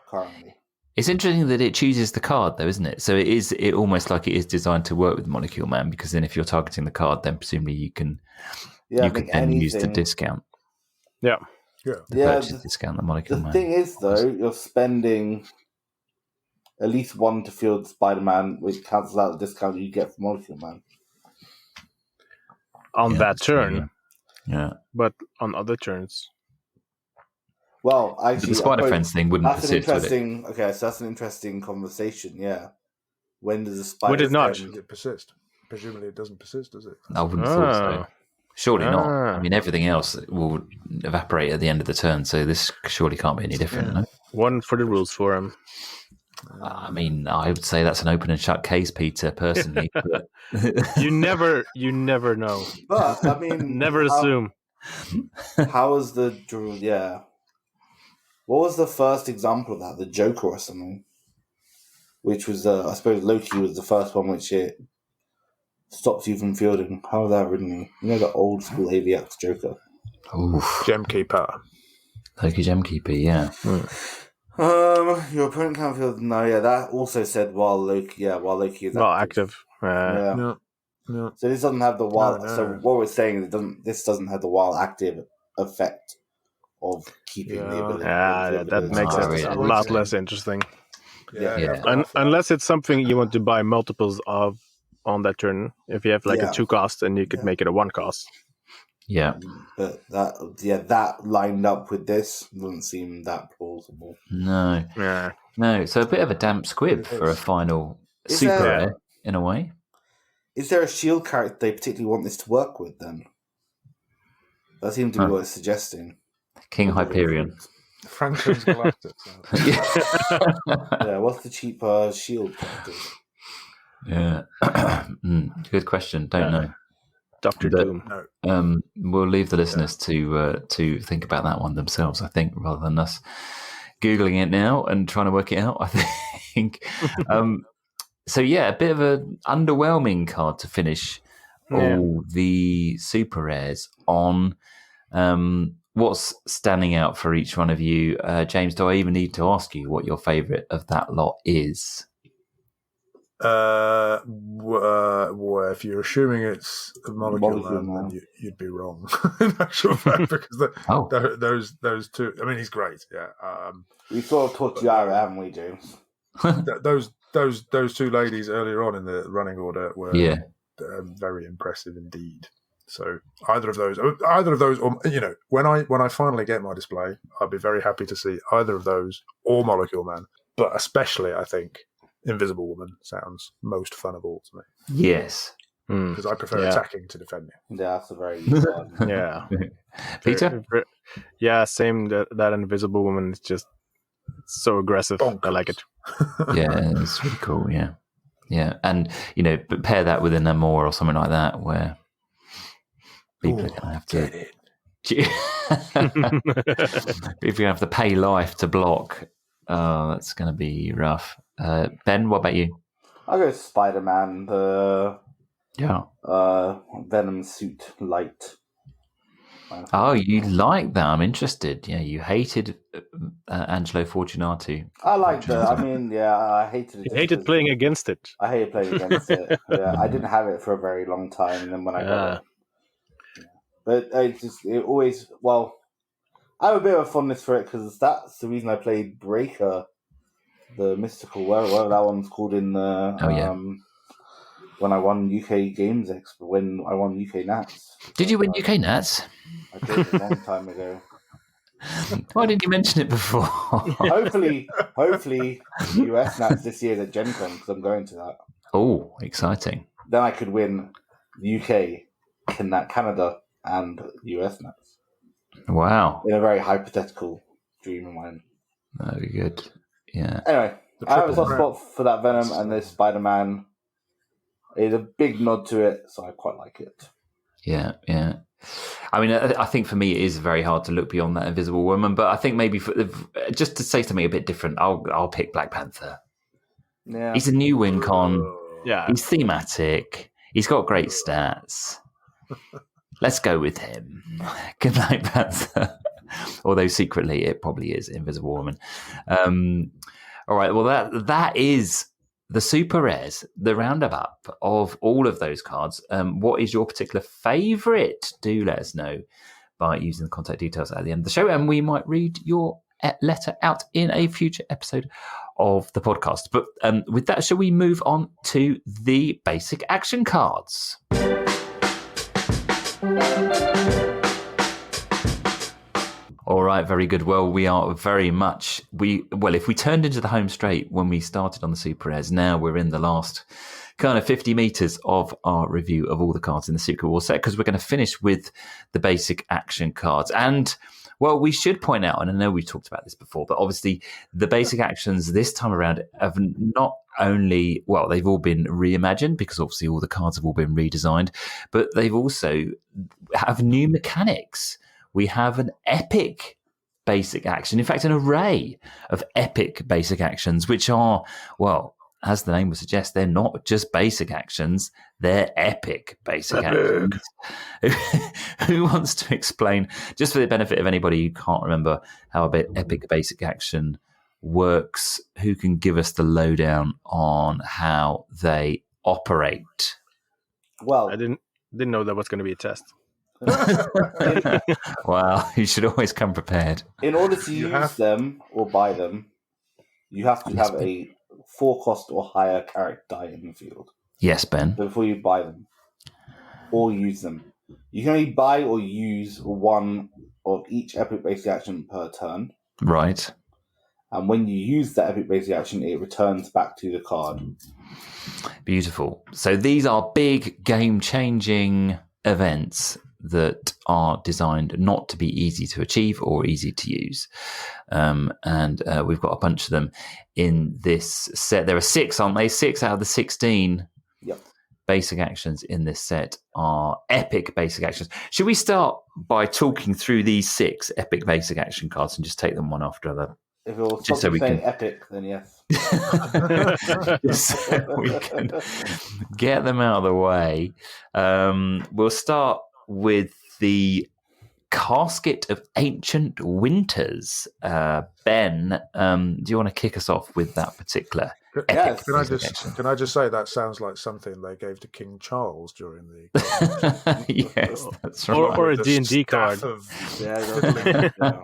currently. it's interesting that it chooses the card, though, isn't it? So it almost like it is designed to work with Molecule Man, because then if you're targeting the card, then presumably you can then use the discount. Yeah. Purchase discount, the Molecule Man. The thing is, though, you're spending at least one to field Spider-Man, which cancels out the discount you get from Molecule Man. On that turn. Yeah. But on other turns. Well, actually, the Spider Friends thing wouldn't persist, would it? Okay, so that's an interesting conversation, yeah. When does the Spider Would it not? Does it persist? Presumably it doesn't persist, does it? I wouldn't have thought so. Surely not. I mean, everything else will evaporate at the end of the turn, so this surely can't be any different. No? One for the rules for him. I mean, I would say that's an open and shut case, Peter, personally. But... you never know. But, I mean... never assume. How was the... Yeah. What was the first example of that? The Joker or something? Which was, I suppose Loki was the first one which it stopped you from fielding. How was that written? You know, the old school AVX Joker. Oof. Gemkeeper. Loki Gemkeeper, yeah. Your opponent can't field. No, yeah, that also said while Loki is active. No. So this doesn't have the while. No. So what we're saying is this doesn't have the while active effect of keeping the ability. That makes it a lot less interesting. Yeah. Unless it's something you want to buy multiples of on that turn. If you have a 2 cost, and you could make it a 1 cost. Yeah. But that lined up with this doesn't seem that plausible. No. Yeah. No. So a bit of a damp squib for a final super rare, in a way. Is there a shield character they particularly want this to work with then? That seems to be what it's suggesting. King Hyperion. Franklin's Galactics. Yeah, what's the cheap shield character? Yeah. Good question. Don't know. Dr. But, Doom. No. We'll leave the listeners to think about that one themselves, I think, rather than us Googling it now and trying to work it out, I think. So, yeah, a bit of an underwhelming card to finish all the super rares on. What's standing out for each one of you? James, do I even need to ask you what your favourite of that lot is? Well, if you're assuming it's a molecule man, then you'd be wrong. In actual fact, because those two. I mean, he's great. Yeah. We sort of taught you out, haven't we, James? Those two ladies earlier on in the running order were very impressive indeed. So either of those, or when I finally get my display, I'll be very happy to see either of those or Molecule Man. But especially, I think Invisible Woman sounds most fun of all to me. Yes, because I prefer attacking to defending. Yeah, that's a very good one. Yeah, Peter. Yeah, same. That Invisible Woman is just so aggressive. Bonkers. I like it. Yeah, it's really cool. Yeah, and but pair that with an Amour or something like that, where people are going to have to get it. If you're going to have to pay life to block, that's going to be rough. Ben, what about you? I'll go Spider-Man, the Venom suit light. Oh, you like that? I'm interested. Yeah, you hated Angelo Fortunato. I liked it. I mean, I hated it. You hated playing against it. I hated playing against it. Yeah, I didn't have it for a very long time, and then when I got it. But it always, I have a bit of a fondness for it because that's the reason I played Breaker, the mystical, whatever that one's called in the, when I won UK Games Expo, when I won UK Nats. Did you win UK Nats? I did a long time ago. Why didn't you mention it before? Hopefully US Nats this year at Gen Con, because I'm going to that. Oh, exciting. Then I could win UK, Canada, and US Nats. Wow. In a very hypothetical dream of mine. That'd be good. Yeah. Anyway, I have a soft spot for that Venom and this Spider-Man. It's a big nod to it, so I quite like it. Yeah. I mean, I think for me it is very hard to look beyond that Invisible Woman, but I think maybe just to say something a bit different, I'll pick Black Panther. Yeah. He's a new win con. Yeah. He's thematic. He's got great stats. Let's go with him. Good Black Panther. Although secretly it probably is Invisible Woman. All right. Well, that is the super rares, the roundup of all of those cards. What is your particular favourite? Do let us know by using the contact details at the end of the show, and we might read your letter out in a future episode of the podcast. But with that, shall we move on to the basic action cards? All right, very good. Well, we are very much if we turned into the home straight when we started on the Super Rares, now we're in the last kind of 50 meters of our review of all the cards in the Secret War set, because we're going to finish with the basic action cards. And we should point out, and I know we've talked about this before, but obviously the basic actions this time around have not only, they've all been reimagined, because obviously all the cards have all been redesigned, but they've also have new mechanics. We have an epic basic action. In fact, an array of epic basic actions, which are, as the name would suggest, they're not just basic actions, they're epic basic actions. Who wants to explain, just for the benefit of anybody who can't remember how a epic basic action works, who can give us the lowdown on how they operate? Well, I didn't know that was going to be a test. You should always come prepared. In order to use them or buy them, you have to have a 4-cost or higher character die in the field. Yes, Ben. Before you buy them or use them. You can only buy or use one of each epic basic action per turn. Right. And when you use that epic basic action, it returns back to the card. Beautiful. So these are big game-changing events that are designed not to be easy to achieve or easy to use. And we've got a bunch of them in this set. There are 6, aren't they? 6 out of the 16. Yep. basic actions in this set are epic basic actions. Should we start by talking through these 6 epic basic action cards and just take them one after another? If you're Just so we saying can- epic, then yes. Just so we can get them out of the way. We'll start with the Casket of Ancient Winters. Ben, do you want to kick us off with that particular epic Yes. basic action? Can I just say that sounds like something they gave to King Charles during the Yes, that's right. Or a The D&D staff card. of- Yeah.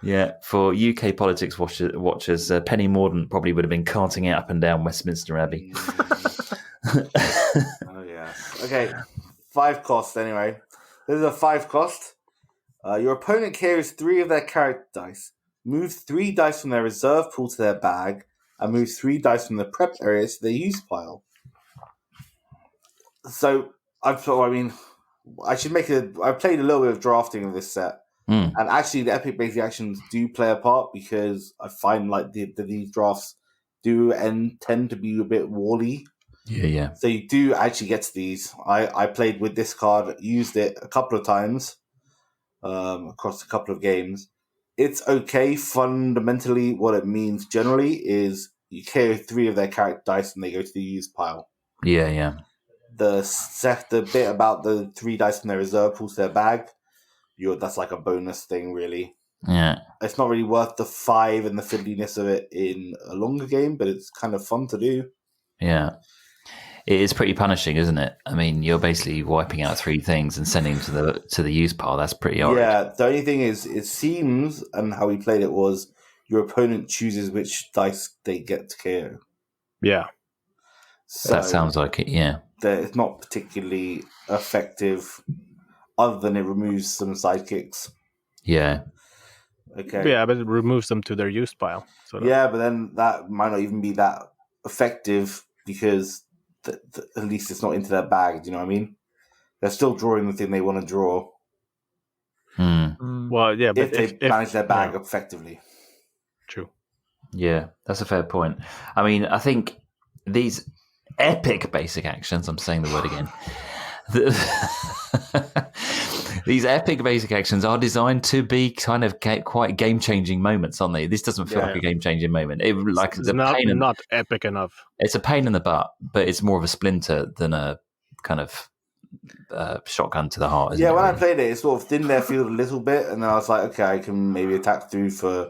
Yeah, for UK politics watchers, Penny Mordaunt probably would have been carting it up and down Westminster Abbey. Oh yeah. Okay, 5 cost anyway. This is a 5 cost. Your opponent carries 3 of their character dice. Moves 3 dice from their reserve pool to their bag, and moves 3 dice from the prep area to their use pile. So I should make I've played a little bit of drafting of this set, and actually the epic basic actions do play a part because I find like these drafts do tend to be a bit wally. Yeah. So you do actually get to these. I played with this card, used it a couple of times across a couple of games. It's okay. Fundamentally, what it means generally is you carry 3 of their character dice and they go to the use pile. Yeah. The bit about the 3 dice from their reserve pool to their bag, that's like a bonus thing, really. Yeah. It's not really worth the 5 and the fiddliness of it in a longer game, but it's kind of fun to do. Yeah. It is pretty punishing, isn't it? I mean, you're basically wiping out 3 things and sending them to the use pile. That's pretty horrid. Yeah, the only thing is, it seems, and how we played it was, your opponent chooses which dice they get to KO. Yeah. So That sounds like it, yeah. it's not particularly effective, other than it removes some sidekicks. Yeah. Okay. Yeah, but it removes them to their use pile. So Yeah, but then that might not even be that effective because at least it's not into their bag. Do you know what I mean? They're still drawing the thing they want to draw Well, yeah, but if they manage their bag effectively. True. Yeah, that's a fair point. I mean, I think these epic basic actions, I'm saying the word again, these epic basic actions are designed to be kind of quite game-changing moments, aren't they? This doesn't feel like a game-changing moment. It's not epic enough. It's a pain in the butt, but it's more of a splinter than a kind of shotgun to the heart. Isn't Yeah, it, when really? I played it, it sort of thinned their field a little bit, and then I was like, okay, I can maybe attack through for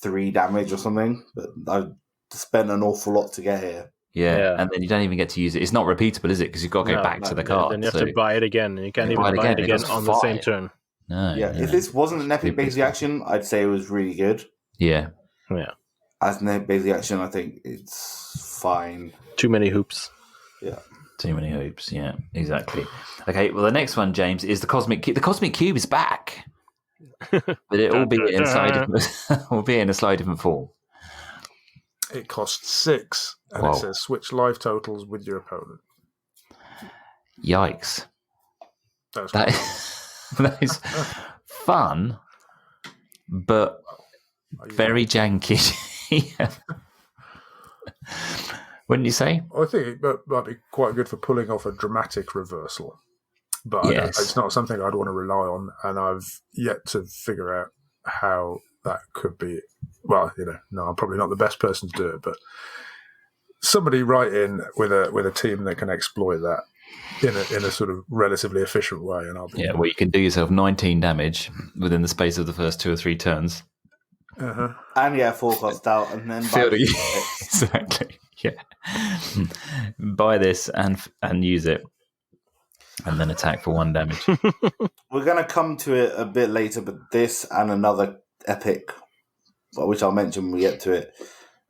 3 damage or something, but I spent an awful lot to get here. Yeah, and then you don't even get to use it. It's not repeatable, is it? Because you've got to go back to the card. Then you have to buy it again, and you can't You even buy it buy it again, it again does on the same 5. turn. No, Yeah, if this wasn't an epic basic action, I'd say it was really good. Yeah. As an epic basic action, I think it's fine. Too many hoops. Yeah. Too many hoops. Yeah, exactly. Okay, well, the next one, James, is the Cosmic Cube. The Cosmic Cube is back, but it will be in a slightly different form. It costs 6, and it says switch life totals with your opponent. Yikes! That is fun, but very janky. Wouldn't you say? I think it might be quite good for pulling off a dramatic reversal, but it's not something I'd want to rely on, and I've yet to figure out how that could be. Well, no, I'm probably not the best person to do it, but somebody write in with a team that can exploit that in a sort of relatively efficient way, and I'll be well, you can do yourself 19 damage within the space of the first 2 or 3 turns. And 4 cost out, and then exactly. Yeah, buy this and use it, and then attack for 1 damage. We're going to come to it a bit later, but this and another epic, which I'll mention when we get to it.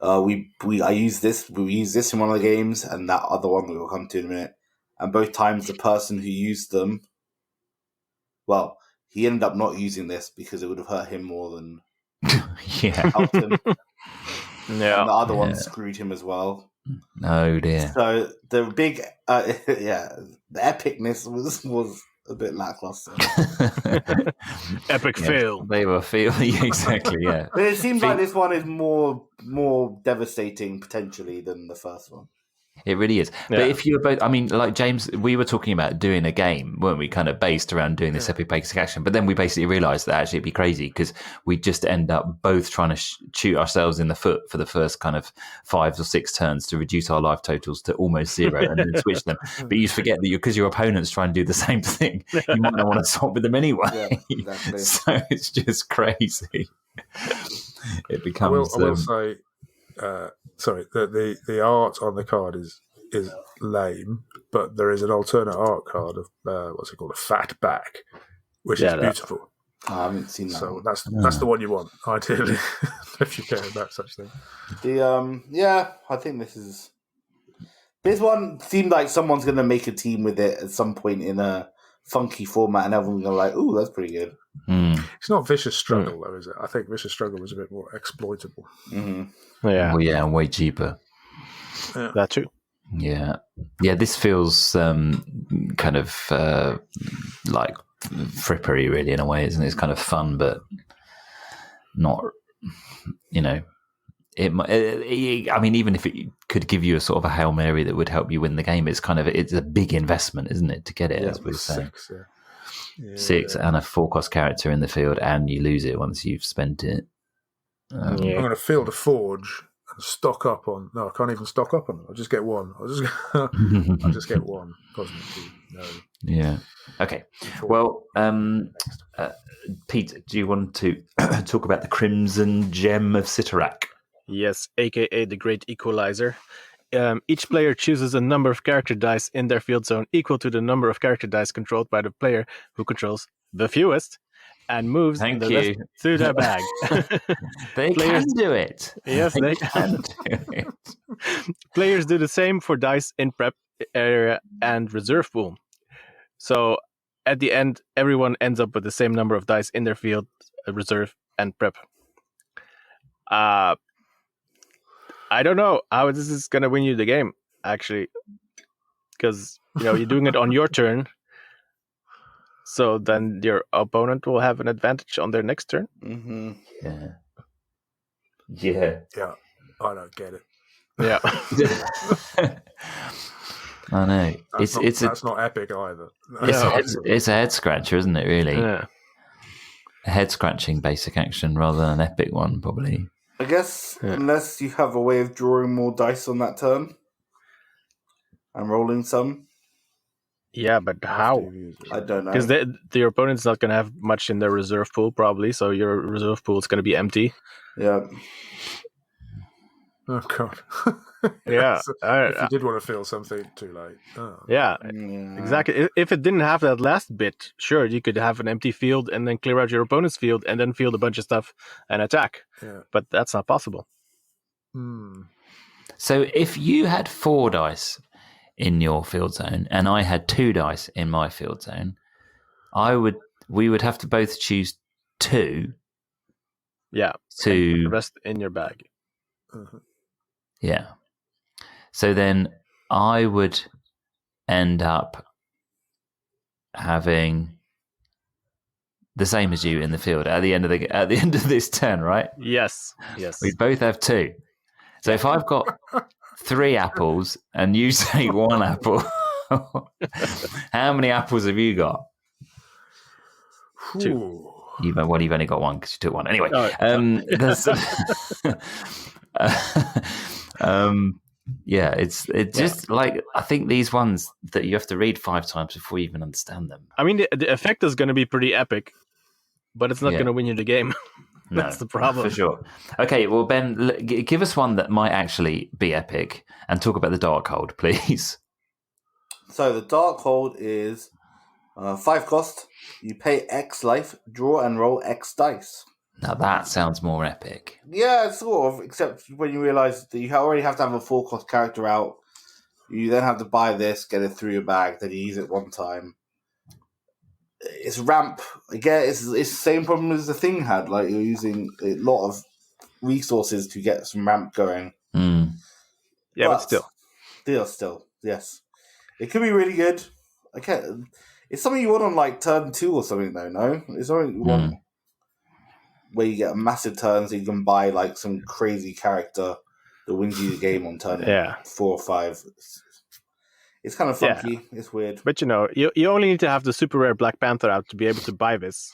We use this in one of the games, and that other one we will come to in a minute. And both times the person who used them, well, he ended up not using this because it would have hurt him more than helped him. And the other one screwed him as well. Oh dear. So the big, the epicness was a bit lackluster. Epic fail. They were failing, exactly, yeah. But it seems like this one is more devastating potentially than the first one. It really is. Yeah. But if you were both, I mean, like James, we were talking about doing a game, weren't we? Kind of based around doing this epic basic action. But then we basically realised that actually it'd be crazy because we just end up both trying to shoot ourselves in the foot for the first kind of 5 or 6 turns to reduce our life totals to almost 0 and then switch them. But you forget that because your opponents try and do the same thing, you might not want to swap with them anyway. Yeah, exactly. So it's just crazy. It becomes. I will say. Sorry, the art on the card is lame, but there is an alternate art card of what's it called, a fat back, which is beautiful. I haven't seen that. So that's the one you want, ideally, if you care about such things. I think this one seemed like someone's going to make a team with it at some point in a funky format, and everyone's going to like, ooh, that's pretty good. It's not Vicious Struggle, though, is it? I think Vicious Struggle was a bit more exploitable. Yeah. Well, yeah, and way cheaper. Yeah. That too. Yeah. Yeah, this feels kind of like frippery, really, in a way, isn't it? It's kind of fun, but not, I mean, even if it could give you a sort of a Hail Mary that would help you win the game, it's a big investment, isn't it, to get it, as we were saying. 6 and a 4-cost character in the field, and you lose it once you've spent it. I'm going to field a forge and stock up on. No, I can't even stock up on them. I'll just get one. I'll just get one cosmic key. No. Yeah. Okay. Well, Pete, do you want to talk about the Crimson Gem of Sitarak? Yes, aka the Great Equalizer. Each player chooses a number of character dice in their field zone equal to the number of character dice controlled by the player who controls the fewest, and moves the rest through their bag. They can do it. Yes, they can do it. Players do the same for dice in prep area and reserve pool. So at the end, everyone ends up with the same number of dice in their field, reserve, and prep. I don't know how this is going to win you the game, actually, because you're doing it on your turn. So then your opponent will have an advantage on their next turn. Mm-hmm. Yeah. I don't get it. Yeah. I know. That's not epic either. It's a head scratcher, isn't it? Really. Yeah. A head scratching basic action rather than an epic one, probably. I guess unless you have a way of drawing more dice on that turn and rolling some. Yeah, but how? I don't know. Because your opponent's not going to have much in their reserve pool, probably, so your reserve pool is going to be empty. Yeah. Oh, God. Yeah. If you did want to feel something, too late. Oh. Yeah, exactly. If it didn't have that last bit, sure, you could have an empty field and then clear out your opponent's field and then field a bunch of stuff and attack. Yeah. But that's not possible. So if you had 4 dice in your field zone and I had 2 dice in my field zone, we would have to both choose 2. Yeah. To the rest in your bag. Yeah. So then I would end up having the same as you in the field at the end of this turn, right? Yes. We both have 2. So if I've got 3 apples and you take 1 apple, how many apples have you got? 2. You've only got 1 because you took 1. Anyway, yeah, it's just like, I think these ones that you have to read 5 times before you even understand them. I mean, the effect is going to be pretty epic, but it's not going to win you the game. That's the problem. For sure. Okay, well, Ben, give us one that might actually be epic and talk about the Dark Hold, please. So the Dark Hold is 5 cost. You pay X life, draw and roll X dice. Now that sounds more epic. Yeah, sort of, except when you realise that you already have to have a 4-cost character out. You then have to buy this, get it through your bag, then you use it one time. It's ramp. Again, it's the same problem as the thing had. Like, you're using a lot of resources to get some ramp going. Yeah, but still, yes. It could be really good. It's something you want on, like, turn 2 or something, though, no? It's something you want where you get a massive turn so you can buy, like, some crazy character that wins you the game on turn 4 or 5. It's kind of funky. Yeah. It's weird. But you only need to have the super rare Black Panther out to be able to buy this.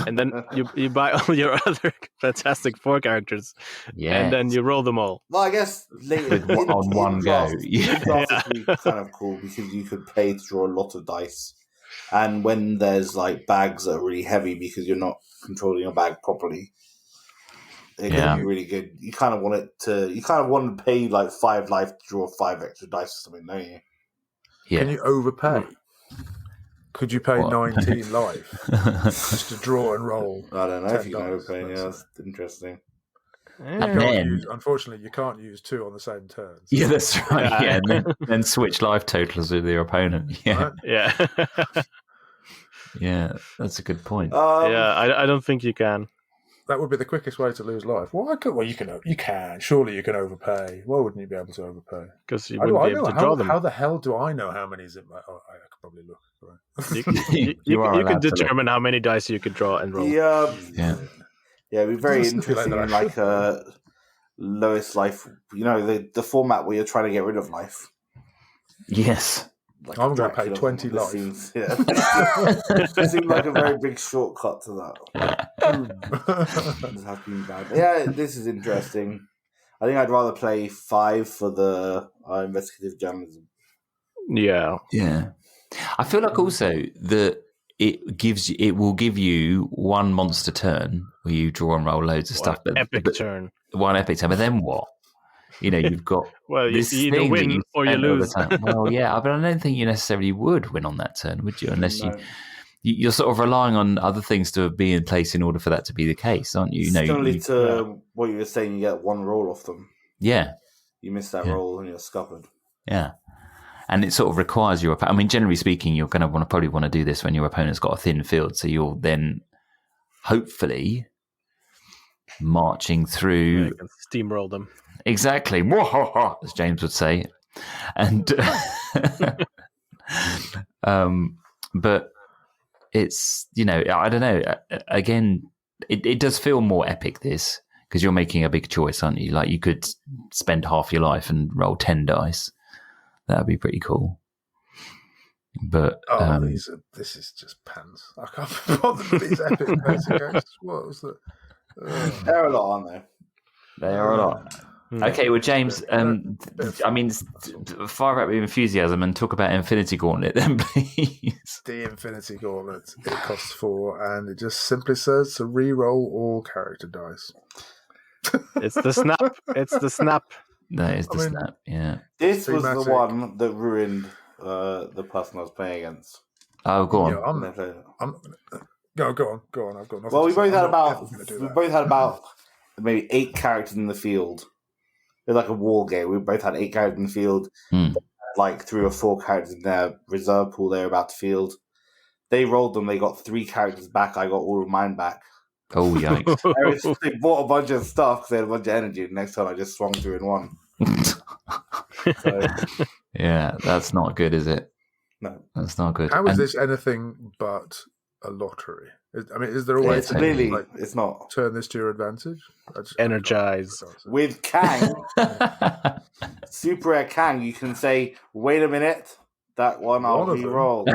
And then you buy all your other fantastic 4 characters, and then you roll them all. Well, I guess later on one go. Draft would be kind of cool because you could pay to draw a lot of dice, and when there's like bags that are really heavy because you're not controlling your bag properly, it can be really good. You kind of want to pay like 5 life to draw 5 extra dice or something, don't you? Yeah. Can you overpay? Could you pay 19 life just to draw and roll? I don't know if you can overpay. Yeah, that's interesting. Unfortunately, you can't use 2 on the same turn. So. Yeah, that's right. Yeah, and then switch life totals with your opponent. Yeah, right? Yeah, that's a good point. I don't think you can. That would be the quickest way to lose life. Well, you can. Surely you can overpay. Why wouldn't you be able to overpay? Because you wouldn't be able to draw them. How the hell do I know how many's in my... Oh, I could probably look. Right. You can determine how many dice you could draw and roll. Yeah, it'd be very interesting in like a lowest life. The format where you're trying to get rid of life. Yes. Like I'm going to pay 20 life. It seems like a very big shortcut to that. Yeah, this is interesting. I think I'd rather play 5 for the investigative journalism. Yeah. I feel like also that it will give you 1 monster turn where you draw and roll loads of stuff. Epic turn. 1 epic turn, but then what? You've got you either win or you lose. Well, yeah, but I don't think you necessarily would win on that turn, would you? Unless you're sort of relying on other things to be in place in order for that to be the case, aren't you? Similarly to what you were saying, you get 1 roll off them. Yeah. You miss that roll and you're scuppered. Yeah. And it sort of requires your... I mean, generally speaking, you're going to probably want to do this when your opponent's got a thin field, so you'll then hopefully marching through... You can steamroll them. Exactly, as James would say, and but it's I don't know. Again, it does feel more epic this because you're making a big choice, aren't you? Like you could spend half your life and roll 10 dice. That would be pretty cool. But this is just pants. I can't be bothered with these epic basic ghosts. What was that? They're a lot, aren't they? They are a lot. Okay, well, James, I mean, fire up with enthusiasm and talk about Infinity Gauntlet then, please. The Infinity Gauntlet, it costs 4, and it just simply says to re-roll all character dice. It's the snap. It's the snap. That is the snap, yeah. This was the one that ruined the person I was playing against. Oh, go on. Go on. I've got nothing. Well, we both had about maybe 8 characters in the field. It was like a wall game. We both had 8 characters in the field. Like 3 or 4 characters in their reserve pool they were about to field. They rolled them. They got 3 characters back. I got all of mine back. Oh, yikes. They bought a bunch of stuff because they had a bunch of energy. The next time I just swung through in one. Yeah, that's not good, is it? No. That's not good. How is this anything but a lottery? Is there a way to really? It's not turn this to your advantage? Energize with Kang, Super Rare Kang. You can say, "Wait a minute, that one I'll re-roll."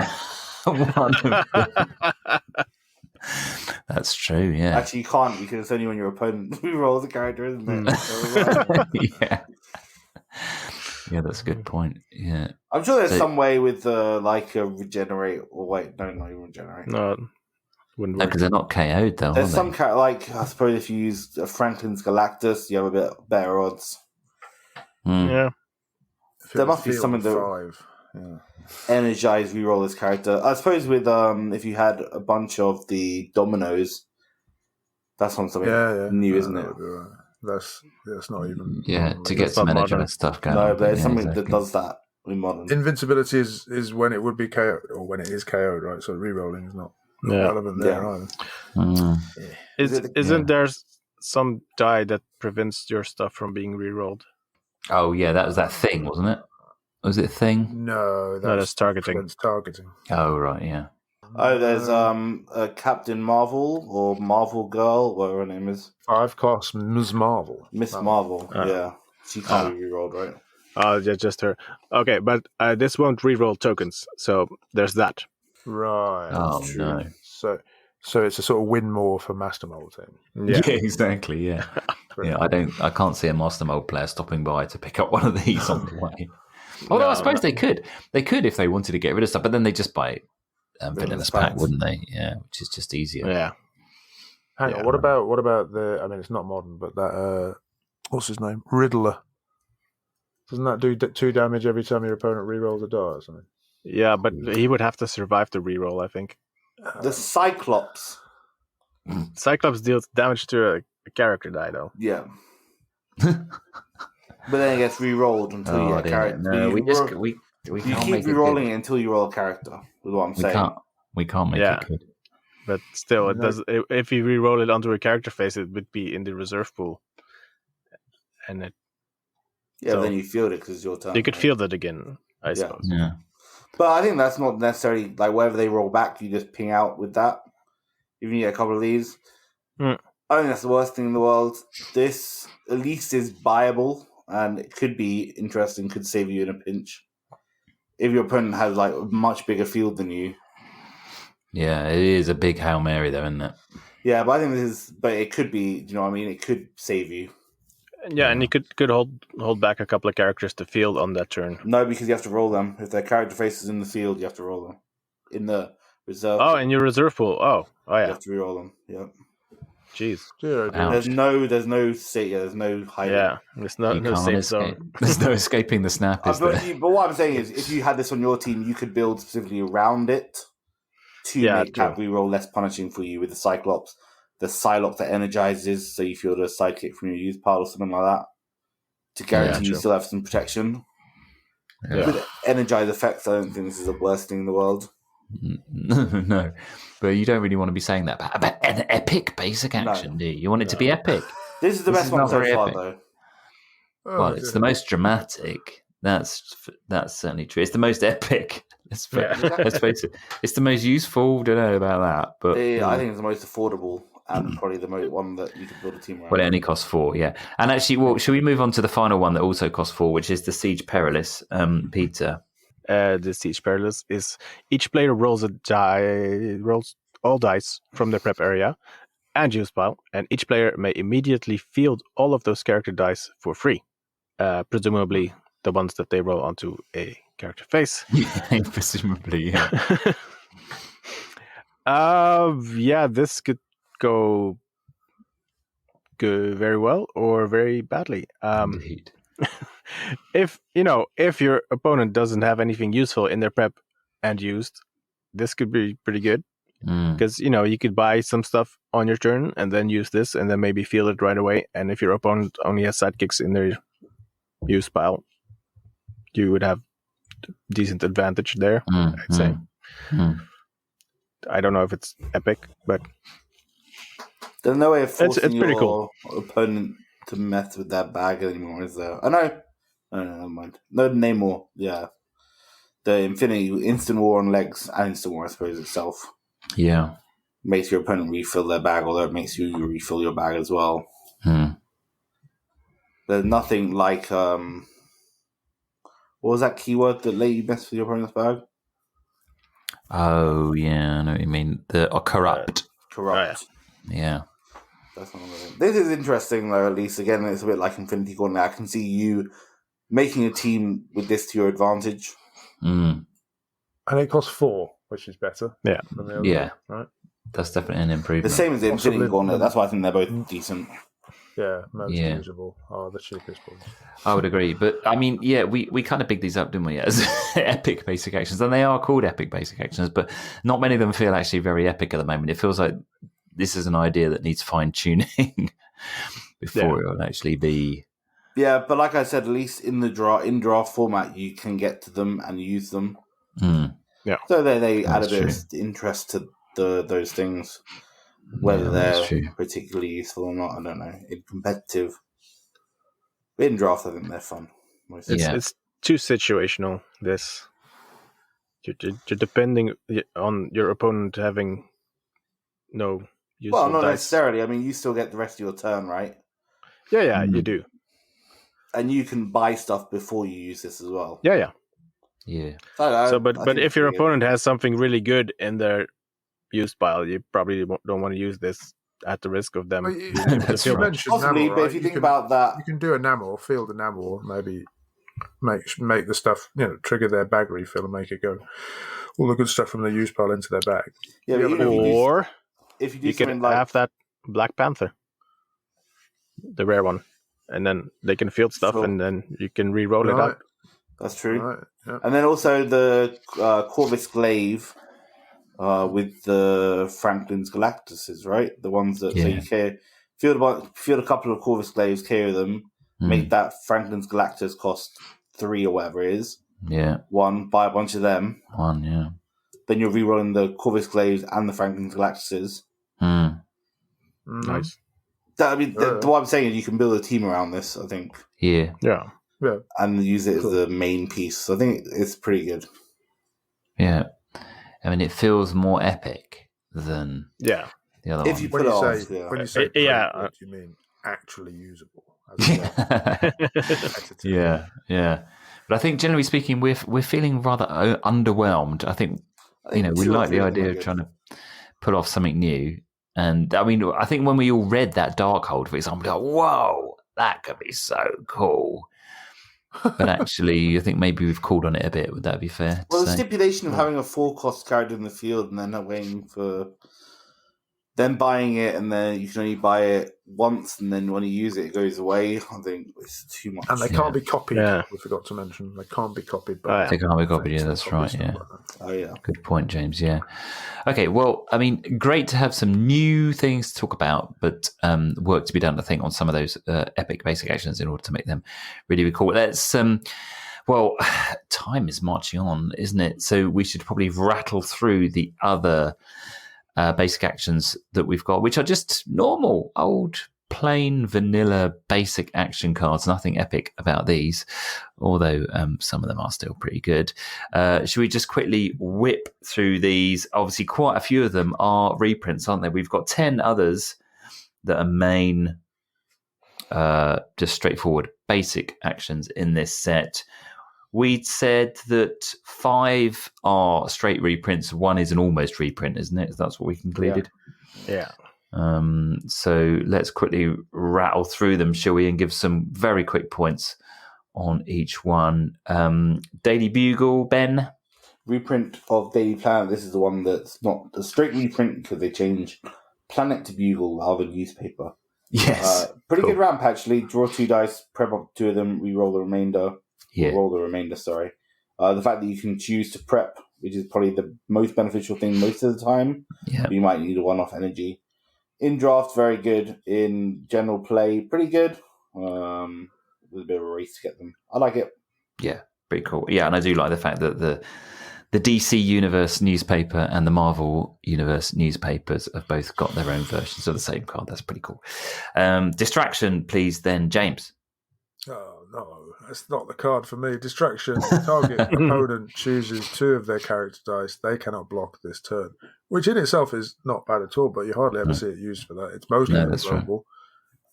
That's true. Yeah. Actually, you can't because it's only when your opponent re-rolls the character, isn't it? Yeah. Yeah, that's a good point. Yeah, I'm sure there's some way with like a regenerate. Or wait, no, not even regenerate. No, wouldn't work because they're not KO'd though. There's some like I suppose if you use Franklin's Galactus, you have a bit better odds. Yeah, there must be something that energize reroll this character. I suppose with if you had a bunch of the dominoes, that's something new, isn't it? That's not even to get some energized stuff going. No, but there's something that does that in modern. Invincibility is when it would be KO'd or when it is KO'd, right? So re-rolling is not relevant there either. Isn't there some die that prevents your stuff from being re-rolled? Oh yeah, that was that thing, wasn't it? Was it a thing? No, that's targeting. That's targeting. Oh right, yeah. Oh, there's Captain Marvel or Marvel Girl, whatever her name is. 5-cost Ms. Marvel. Miss Oh. Marvel, yeah. She can't be rerolled, right? Oh, just her. Okay, but this won't reroll tokens, so there's that. Right. Oh true. no. So it's a sort of win more for Master Mold thing. Yeah. Exactly. Yeah. Yeah, I can't see a Master Mold player stopping by to pick up one of these on the way. Although No, I suppose they could if they wanted to get rid of stuff, but then they just buy Vanillus pack, wouldn't they? Yeah, which is just easier. Yeah. Hang on. What about the? I mean, it's not modern, but that what's his name? Riddler. Doesn't that do 2 damage every time your opponent rerolls a die or something? Yeah, but he would have to survive the reroll, I think. The Cyclops. Cyclops deals damage to a character die, though. Yeah. But then it gets re-rolled until you get a character. No, we you can't keep make re-rolling it it until you roll a character, is what I'm saying. We can't make it good. But still, it does. If you re-roll it onto a character face, it would be in the reserve pool. And it. Yeah, so then you field it because it's your turn. You could field it again, I suppose. Yeah. But I think that's not necessarily like wherever they roll back, you just ping out with that. Even you get a couple of these. Mm. I think that's the worst thing in the world. This at least is buyable and it could be interesting, could save you in a pinch. If your opponent has like a much bigger field than you. Yeah, it is a big Hail Mary though, isn't it? Yeah, but I think but it could be, you know what I mean? It could save you. Yeah, and you could hold back a couple of characters to field on that turn. No, because you have to roll them. If their character face is in the field, you have to roll them. In the reserve. Oh, in your reserve pool. Oh yeah. You have to re-roll them. Yep. Jeez. There's no state. Yeah, there's no hiding. Yeah, there's no safe zone. There's no escaping the snap. Is there? But what I'm saying is, if you had this on your team, you could build specifically around it to make that re-roll less punishing for you with the Cyclops. The Psylocke that energizes, so you feel the sidekick from your use pile or something like that, to guarantee you still have some protection. Yeah. With energize effects, I don't think this is the worst thing in the world. No, but you don't really want to be saying that about an epic basic action, do you? You want it to be epic. This is the best one so far, though. Well, it's the most dramatic. That's certainly true. It's the most epic. Let's face it. It's the most useful. Don't know about that, but I think it's the most affordable. And probably the one that you could build a team around. Well, it only costs 4, yeah. And actually, should we move on to the final one that also costs 4, which is the Siege Perilous, Peter? The Siege Perilous is each player rolls all dice from the prep area and use pile, and each player may immediately field all of those character dice for free, presumably the ones that they roll onto a character face. Yeah, presumably, yeah. This could go very well or very badly. Indeed. If your opponent doesn't have anything useful in their prep and used, this could be pretty good because you could buy some stuff on your turn and then use this and then maybe field it right away. And if your opponent only has sidekicks in their use pile, you would have decent advantage there. I'd say. I don't know if it's epic, but there's no way of forcing it's pretty your cool. opponent to mess with that bag anymore, is there? I know. No, never mind. No, Namor. Yeah. The Infinity Instant War on legs and Instant War, I suppose, itself. Yeah. Makes your opponent refill their bag, although it makes you refill your bag as well. There's nothing like... what was that keyword that let you mess with your opponent's bag? Oh, yeah. I know what you mean. Corrupt. Corrupt. Yeah. That's not this is interesting, though, at least. Again, it's a bit like Infinity Gauntlet. I can see you making a team with this to your advantage. And it costs 4, which is better. Yeah. Than the other Yeah. one, right? That's definitely an improvement. The same as the Infinity Gauntlet. That's why I think they're both decent. Yeah, most usable are the cheapest ones. I would agree. But, I mean, yeah, we kind of bigged these up, didn't we, as epic basic actions. And they are called epic basic actions, but not many of them feel actually very epic at the moment. It feels like this is an idea that needs fine-tuning before it will actually be... Yeah, but like I said, at least in the draft format, you can get to them and use them. Yeah. So they add a bit of interest to those things. Whether they're particularly useful or not, I don't know. In competitive, in draft, I think they're fun. It's too situational. This, You're depending on your opponent having no useful Well, not dice. necessarily. I mean, you still get the rest of your turn, right? Yeah, you do. And you can buy stuff before you use this as well. Yeah. So, But if your opponent has something really good in their use pile, you probably don't want to use this at the risk of them. Well, being able to That's feel right. that. mentioned possibly, enamel, but right? if you think about that, you can do enamel, field enamel, maybe make the stuff, trigger their bag refill and make it go all the good stuff from the use pile into their bag. yeah, Or if you do you could something like have that Black Panther, the rare one, and then they can field stuff, Sure. and then you can re-roll it Right. out. that's true. Right. Yeah. And then also the Corvus Glaive with the Franklin's Galactuses, right? The ones that so you field a couple of Corvus Glaives, carry them, make that Franklin's Galactus cost 3 or whatever it is. Yeah. 1, buy a bunch of them. 1, yeah. Then you're rerolling the Corvus Glaives and the Franklin's Galactuses. Nice. What I'm saying is you can build a team around this, I think. Yeah. And use it as the main piece. So I think it's pretty good. Yeah. I mean, it feels more epic than the other one. If you put it on, When you say do you mean actually usable? Yeah. But I think generally speaking, we're feeling rather underwhelmed. I think we like the idea of trying to pull off something new. And I mean, I think when we all read that Darkhold, for example, we go, whoa, that could be so cool. But actually, I think maybe we've called on it a bit. Would that be fair? Well, the stipulation of having a 4-cost character in the field and then not waiting for then buying it, and then you can only buy it once, and then when you use it, it goes away. I think it's too much. And they can't be copied. Yeah. We forgot to mention they can't be copied. They can't be copied. Yeah, that's right. Yeah. Oh yeah. Good point, James. Yeah. Okay. Well, I mean, great to have some new things to talk about, but work to be done, I think, on some of those epic basic actions in order to make them really, really cool. Let's. Well, time is marching on, isn't it? So we should probably rattle through the other basic actions that we've got, which are just normal, old, plain, vanilla, basic action cards. Nothing epic about these, although some of them are still pretty good. Should we just quickly whip through these? Obviously, quite a few of them are reprints, aren't they? We've got 10 others that are main, just straightforward basic actions in this set. We'd said that 5 are straight reprints. 1 is an almost reprint, isn't it? That's what we concluded. Yeah. So let's quickly rattle through them, shall we, and give some very quick points on each one. Daily Bugle, Ben? Reprint of Daily Planet. This is the one that's not a straight reprint because they changed Planet to Bugle rather than newspaper. Yes. Pretty good ramp, actually. Draw 2 dice, prep up 2 of them, re-roll the remainder. Yeah. Roll the remainder, sorry. The fact that you can choose to prep, which is probably the most beneficial thing most of the time. Yeah. You might need a one-off energy. In draft, very good. In general play, pretty good. With a bit of a race to get them. I like it. Yeah, pretty cool. Yeah, and I do like the fact that the DC Universe newspaper and the Marvel Universe newspapers have both got their own versions of the same card. That's pretty cool. Distraction, please, then, James. Oh, no. That's not the card for me. Distraction. Target opponent chooses 2 of their character dice. They cannot block this turn, which in itself is not bad at all, but you hardly ever see it used for that. It's mostly vulnerable.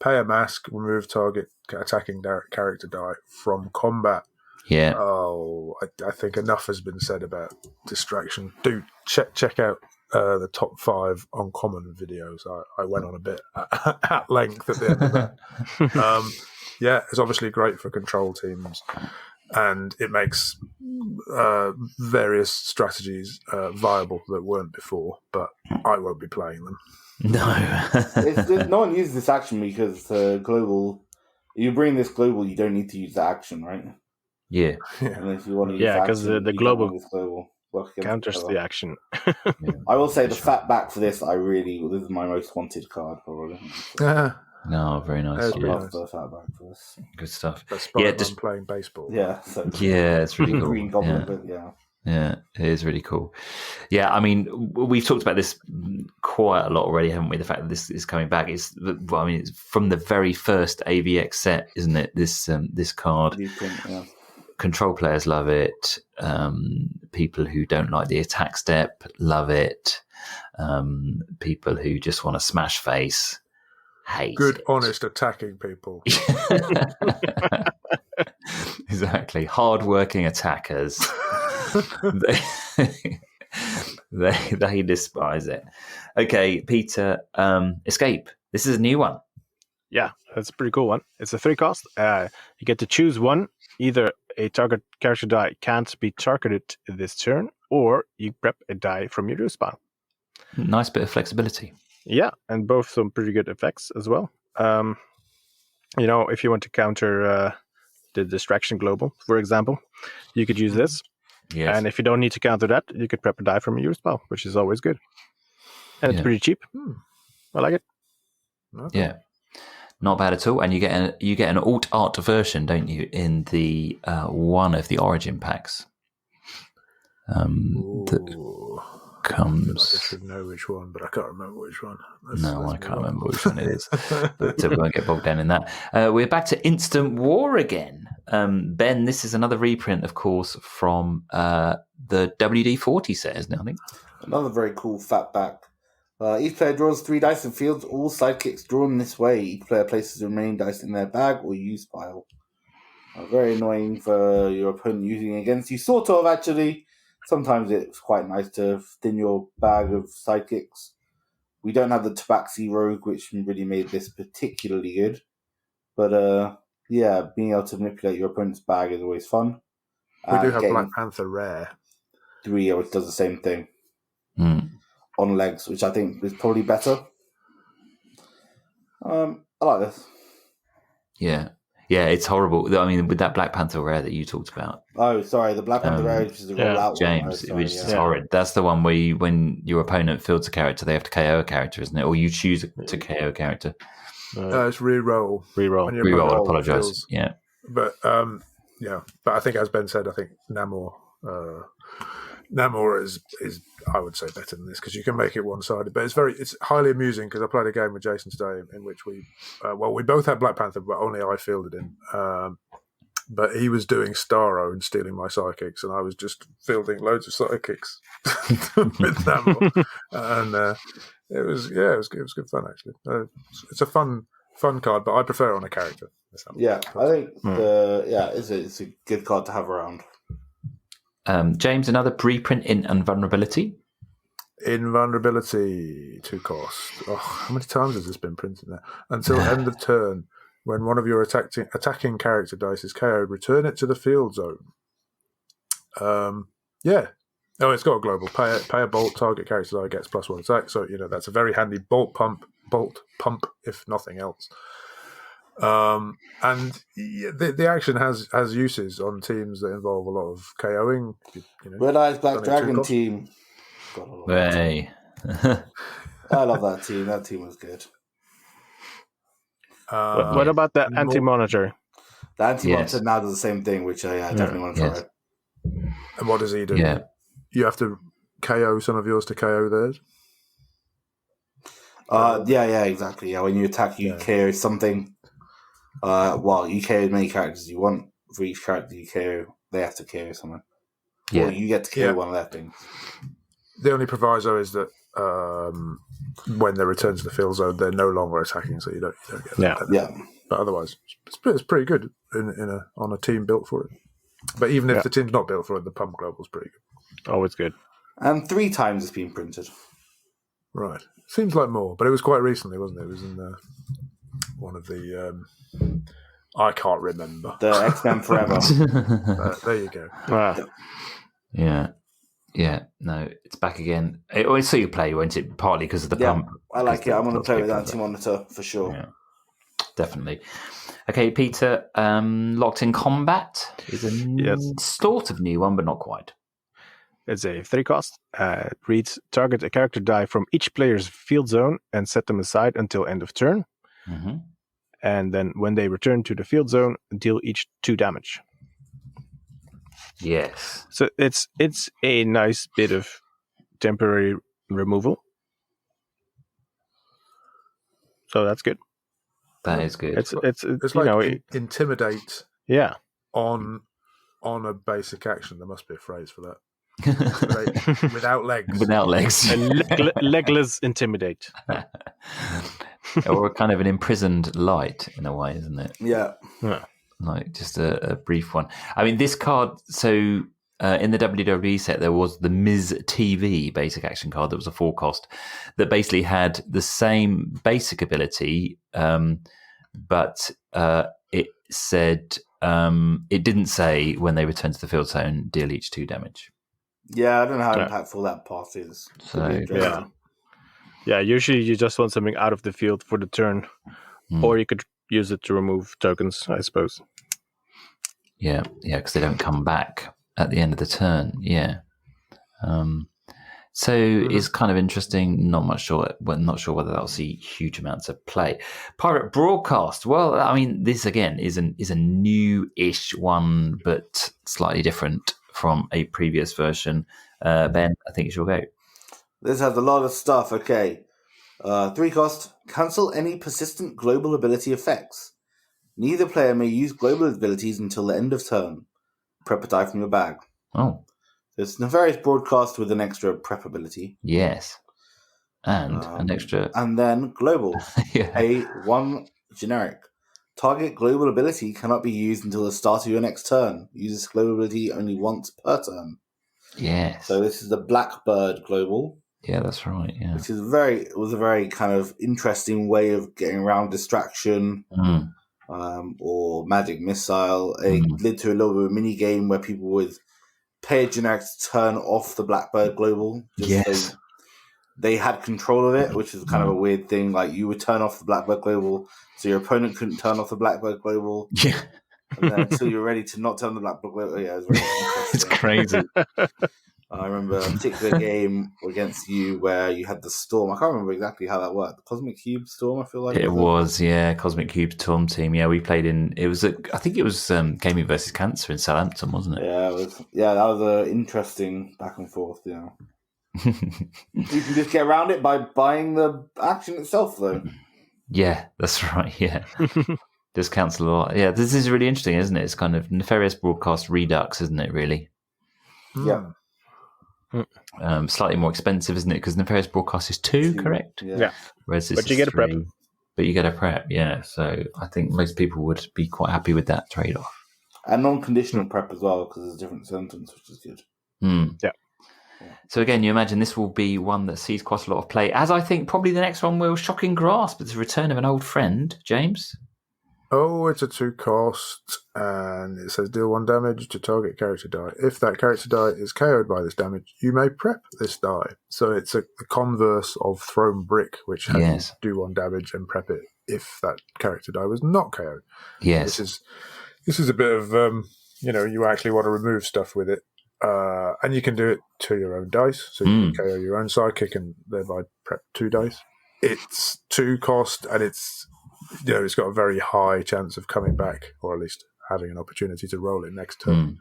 Pay a mask, remove target attacking character die from combat. Yeah. Oh, I think enough has been said about distraction. Do check out the top 5 uncommon videos. I went on a bit at length at the end of that. Yeah, it's obviously great for control teams, and it makes various strategies viable that weren't before, but I won't be playing them. No. No one uses this action because global. You bring this global, you don't need to use the action, right? Yeah. And if you want to use because the global counters the action. I will say the fat back for this, this is my most wanted card, probably. No, very nice. I love the fat back for this. Good stuff. That's Spider-Man playing baseball. Yeah. So yeah, it's really cool. Green Goblin, but yeah. Yeah, it is really cool. Yeah, I mean, we've talked about this quite a lot already, haven't we? The fact that this is coming back it's from the very first AVX set, isn't it? This card. Yeah. control players love it. People who don't like the attack step love it. People who just want to smash face hate Good, it. honest attacking people. Exactly. Hard-working attackers. they despise it. Okay, Peter, Escape. This is a new one. Yeah, that's a pretty cool one. It's a 3 cost. You get to choose one. Either a target character die can't be targeted this turn, or you prep a die from your use pile. Nice bit of flexibility. Yeah, and both some pretty good effects as well. If you want to counter the distraction global, for example, you could use this. Yes. And if you don't need to counter that, you could prep a die from your use pile, which is always good. And it's pretty cheap. I like it. Okay. Yeah. Not bad at all. And you get an alt art version, don't you, in the one of the Origin packs. That comes. I should know which one, but I can't remember which one. I can't remember which one it is. But we won't get bogged down in that. We're back to Instant War again. Ben, this is another reprint, of course, from the WD-40 set, isn't it, I think? Another very cool fat back. Each player draws 3 dice and fields all sidekicks drawn this way. Each player places the remaining dice in their bag or use pile. Very annoying for your opponent using it against you. Sort of, actually. Sometimes it's quite nice to thin your bag of sidekicks. We don't have the Tabaxi Rogue, which really made this particularly good. But, being able to manipulate your opponent's bag is always fun. We do have Black Panther Rare. 3, which does the same thing. On legs, which I think is probably better. I like this. Yeah, it's horrible. I mean, with that Black Panther Rare that you talked about. Oh, sorry, the Black Panther Rare, which is the roll-out James, one. Which is horrid. That's the one where when your opponent fields a character, they have to KO a character, isn't it? Or you choose to KO a character. It's re-roll. Re-roll. I apologise. Yeah. But I think, as Ben said, I think Namor is I would say better than this because you can make it one-sided, but it's highly amusing because I played a game with Jason today in which we both had Black Panther, but only I fielded him. But he was doing Starro and stealing my sidekicks, and I was just fielding loads of sidekicks with Namor, and it was good fun actually. It's a fun card, but I prefer it on a character. Yeah, I think it's a good card to have around. James, another reprint in Invulnerability. Invulnerability, 2 cost. Oh, how many times has this been printed now? Until end of turn, when one of your attacking character dice is KO'd, return it to the field zone. Oh, it's got a global. Pay a bolt, target character die gets +1 attack. So, that's a very handy bolt pump, if nothing else. And the action has uses on teams that involve a lot of KOing. Red Eyes Black Dragon team. Hey. I love that team. That team was good. What about the anti-monitor? The anti-monitor now does the same thing, which I definitely want to try. And what does he do? Yeah. You have to KO some of yours to KO theirs? Exactly. Yeah, when you attack, you KO something. You KO as many characters as you want. For each character you KO, they have to KO someone. Yeah. Or you get to KO one of their things. The only proviso is that when they return to the field zone, they're no longer attacking, so you don't get that. Yeah. But otherwise, it's pretty good on a team built for it. But even if the team's not built for it, the pump global's pretty good. Oh, it's good. And 3 times it's been printed. Right. Seems like more, but it was quite recently, wasn't it? It was in one of the... I can't remember. The X-Men Forever. There you go. Yeah. No, it's back again. It's so you play, won't it? Partly because of the pump. I like it. I'm going to play with anti-monitor for sure. Yeah, definitely. Okay, Peter, Locked in Combat is a sort of new one, but not quite. It's a 3 cost. Reads, target a character die from each player's field zone and set them aside until end of turn. Mm-hmm. And then when they return to the field zone, deal each 2 damage. Yes. So it's a nice bit of temporary removal. So that's good. That is good. It's like intimidate. Yeah. On on a basic action. There must be a phrase for that. Without legs. Without legs. Legless intimidate. Or kind of an imprisoned light in a way, isn't it? Yeah. Like just a brief one. I mean, this card, so in the WWE set, there was the Miz TV basic action card that was a 4-cost that basically had the same basic ability, but it said, it didn't say when they return to the field zone, deal each 2 damage. Yeah, I don't know how impactful that pass is. So, yeah, usually you just want something out of the field for the turn, or you could use it to remove tokens, I suppose. Yeah, because they don't come back at the end of the turn. Yeah. So it's kind of interesting. Not sure whether that'll see huge amounts of play. Pirate Broadcast. Well, I mean, this again is a new-ish one, but slightly different from a previous version. Ben, I think it's your go. This has a lot of stuff. Okay. 3-cost. Cancel any persistent global ability effects. Neither player may use global abilities until the end of turn. Prep a die from your bag. Oh. There's Nefarious Broadcast with an extra prep ability. Yes. And an extra. And then global. Yeah. 1 generic. Target global ability cannot be used until the start of your next turn. Use this global ability only once per turn. Yes. So this is the Blackbird global. Yeah, that's right. Yeah. Which is was a very kind of interesting way of getting around distraction or magic missile. It led to a little bit of a mini game where people would pay a generic to turn off the Blackbird global. Yes. So they had control of it, which is kind of a weird thing. Like you would turn off the Blackbird global, so your opponent couldn't turn off the Blackbird global. Yeah. And then until you're ready to not turn the Blackbird global. Yeah, it was very interesting. It's crazy. I remember a particular game against you where you had the storm. I can't remember exactly how that worked. The Cosmic Cube Storm, I feel like. It was, yeah. Cosmic Cube Storm Team. Yeah, we played in. I think it was Gaming versus Cancer in Southampton, wasn't it? Yeah, that was an interesting back and forth. Yeah. You can just get around it by buying the action itself, though. Yeah, that's right. Yeah. Just cancel a lot. Yeah, this is really interesting, isn't it? It's kind of Nefarious Broadcast Redux, isn't it, really? Yeah. Slightly more expensive, isn't it? Because Nefarious Broadcast is 2, correct? Yeah. Whereas But you get 3, a prep. But you get a prep, yeah. So I think most people would be quite happy with that trade-off. And non-conditional prep as well, because there's a different sentence, which is good. Yeah. So again, you imagine this will be one that sees quite a lot of play, as I think probably the next one will. Shocking Grasp. It's a return of an old friend, James. Oh, it's a 2-cost, and it says deal 1 damage to target character die. If that character die is KO'd by this damage, you may prep this die. So it's the converse of Thrown Brick, which has you do 1 damage and prep it if that character die was not KO'd. Yes. This is a bit of, you actually want to remove stuff with it. And you can do it to your own dice, so you can KO your own sidekick and thereby prep 2 dice. It's 2-cost, and it's got a very high chance of coming back, or at least having an opportunity to roll it next turn,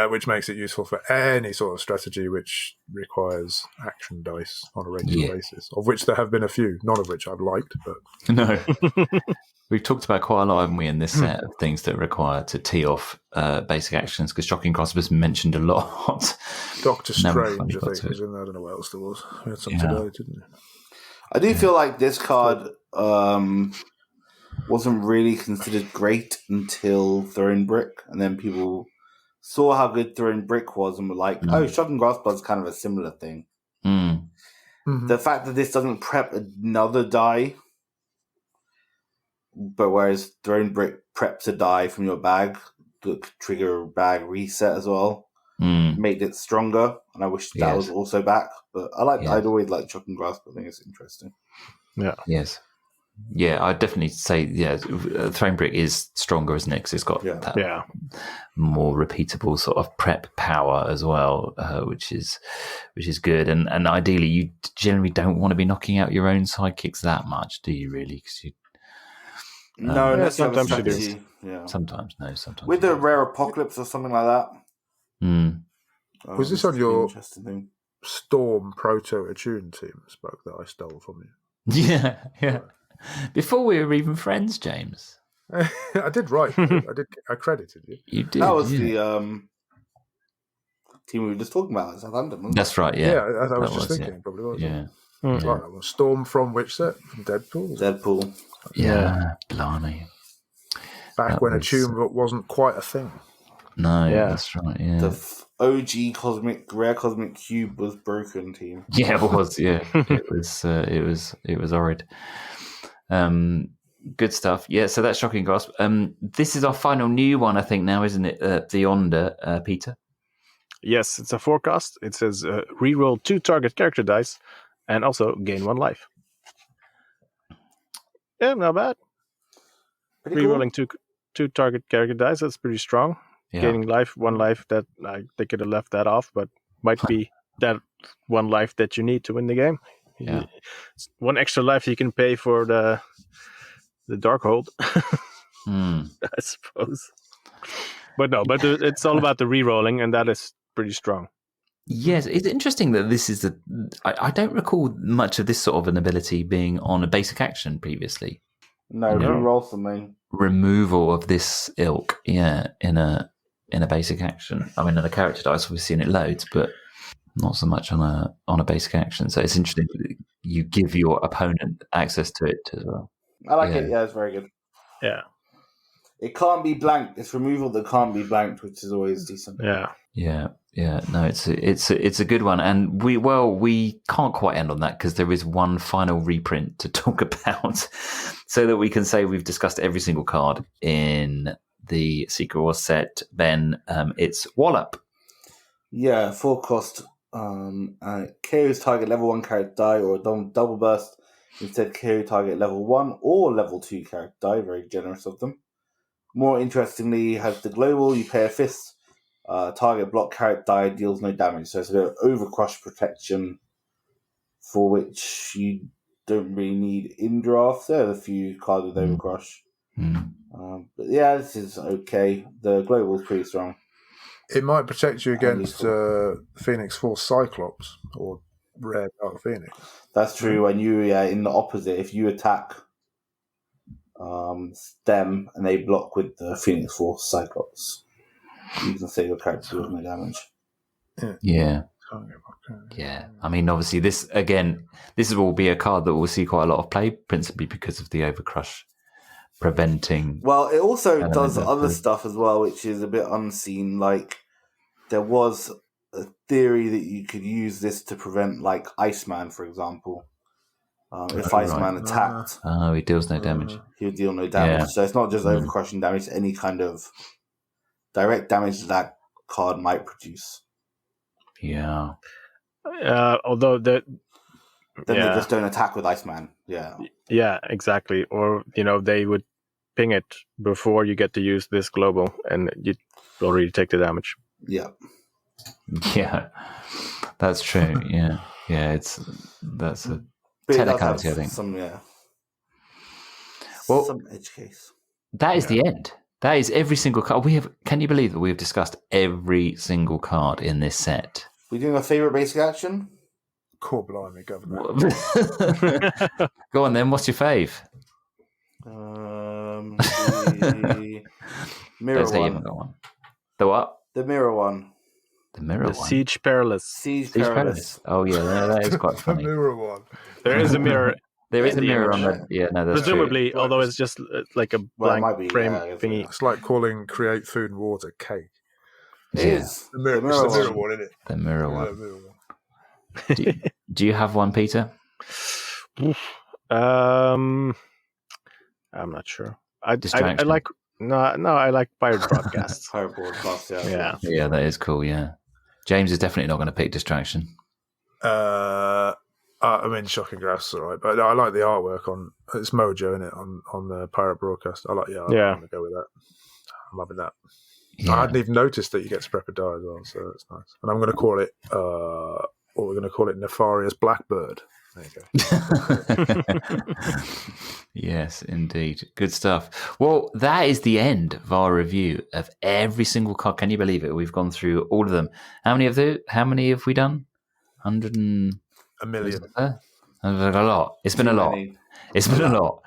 which makes it useful for any sort of strategy which requires action dice on a regular basis, of which there have been a few, none of which I've liked. But no. We've talked about quite a lot, haven't we, in this set of things that require to tee off basic actions, because Shocking Grasp has been mentioned a lot. Doctor Strange, I think, was in there. I don't know what else there was. We had some today, didn't we? I do feel like this card wasn't really considered great until Thrown Brick, and then people saw how good Thrown Brick was and were like, oh, Shocking Grasp is kind of a similar thing. The fact that this doesn't prep another die, but whereas Thrown Brick preps a die from your bag that could trigger a bag reset as well, made it stronger, and I wish that was also back. But I'd always liked Shocking Grasp. I think it's interesting. Yeah. Yes. Yeah, I'd definitely say, Thrown Brick is stronger, isn't it? Because it's got that more repeatable sort of prep power as well, which is good. And ideally, you generally don't want to be knocking out your own sidekicks that much, do you? Really? Because you. No, sometimes you do. Yeah. Sometimes with the rare apocalypse or something like that. Was this on your Storm Proto Attune team, Spoke, that I stole from you? Yeah. Before we were even friends, James. I did write. I credited you. You did. That was yeah. the team we were just talking about, Southampton. Wasn't That's right. Yeah. Yeah, I was That just thinking. yeah. It probably was. Yeah. It's like that one. Storm from which set? From Deadpool? it? Deadpool. Yeah. Blimey. Back That when a was- tune wasn't quite a thing. No. Yeah. That's right. Yeah. The OG rare cosmic cube was broken team. Yeah, it was. Yeah, it was horrid. Good stuff. Yeah, so that's Shocking Grasp. This is our final new one, I think, now, isn't it? The Onda, Peter. Yes, it's a forecast. It says reroll 2 target character dice and also gain 1 life. Yeah, not bad. Pretty cool. Rerolling 2 target character dice, that's pretty strong. Yeah. Gaining life, 1 life, that they could have left that off, but might be that 1 life that you need to win the game. Yeah. It's 1 extra life you can pay for the Darkhold, I suppose. But no, it's all about the rerolling, and that is pretty strong. Yes, it's interesting that this is I don't recall much of this sort of an ability being on a basic action previously. No, reroll something. Removal of this ilk, yeah, in a basic action. I mean, in a character dice, we've seen it loads, but not so much on a basic action. So it's interesting that you give your opponent access to it as well. I like it. Yeah, it's very good. Yeah. It can't be blanked. It's removal that can't be blanked, which is always decent. Yeah. Yeah. No, it's a good one, and we can't quite end on that because there is one final reprint to talk about, so that we can say we've discussed every single card in the Secret Wars set. Ben, it's Wallop. Yeah, 4 cost. KO's target level 1 character die or double burst. Instead, KO target level 1 or level 2 character die. Very generous of them. More interestingly, has the global. You pay a fist. Target block character die deals no damage. So it's a bit of overcrush protection, for which you don't really need in draft. There are a few cards with overcrush. But yeah, this is okay. The global is pretty strong. It might protect you against Phoenix Force Cyclops or Rare Dark Phoenix. That's true. When you in the opposite, if you attack them and they block with the Phoenix Force Cyclops, you can say your character does no damage. Yeah. I mean, obviously, this will be a card that we'll see quite a lot of play, principally because of the overcrush preventing. Well, it also does other stuff as well, which is a bit unseen. Like, there was a theory that you could use this to prevent, like, Iceman, for example. If Iceman attacked, he deals no damage. He would deal no damage. Yeah. So it's not just overcrushing damage; it's any kind of direct damage that card might produce. Yeah. Although Then they just don't attack with Iceman. Yeah. Yeah, exactly. Or they would ping it before you get to use this global, and you already take the damage. Yeah. Yeah, that's true. Yeah. That's a technicality, I think. Well, some edge case. That is the end. That is every single card. Can you believe that we have discussed every single card in this set? We doing a favorite basic action? Cool, blimey, governor. Go on then. What's your fave? The mirror Don't say you one. haven't got one. The what? The mirror one. The mirror The one. Siege Perilous. Siege Siege Perilous. Perilous. Oh yeah, that is quite The funny. mirror one. There is a mirror. There is a the mirror on image. the. Yeah, no, that's Presumably, although it's just like a Well, it blank might be, frame yeah, thingy. It's like calling Create Food and Water cake. It Yeah. is. The mirror, The it's the mirror mirror one, isn't it? true. The mirror Yeah, one. the mirror one. Do you have one, Peter? I'm not sure. I Distraction. like I like pirate broadcasts. Pirate broadcast, yeah. Yeah. Yeah, that is cool. Yeah, James is definitely not going to pick distraction. I mean, Shocking Grass, all right, but I like the artwork on it's Mojo, isn't it? On the pirate broadcast, I like the art. Yeah. I'm gonna go with that. I'm loving that. Yeah. I hadn't even noticed that you get to prep a die as well, so that's nice. And I'm going to call it, what we're going to call it, Nefarious Blackbird. There you go. Yes, indeed. Good stuff. Well, that is the end of our review of every single card. Can you believe it? We've gone through all of them. How many have we done? 100 and... A million. A lot. It's been a lot. It's been a lot.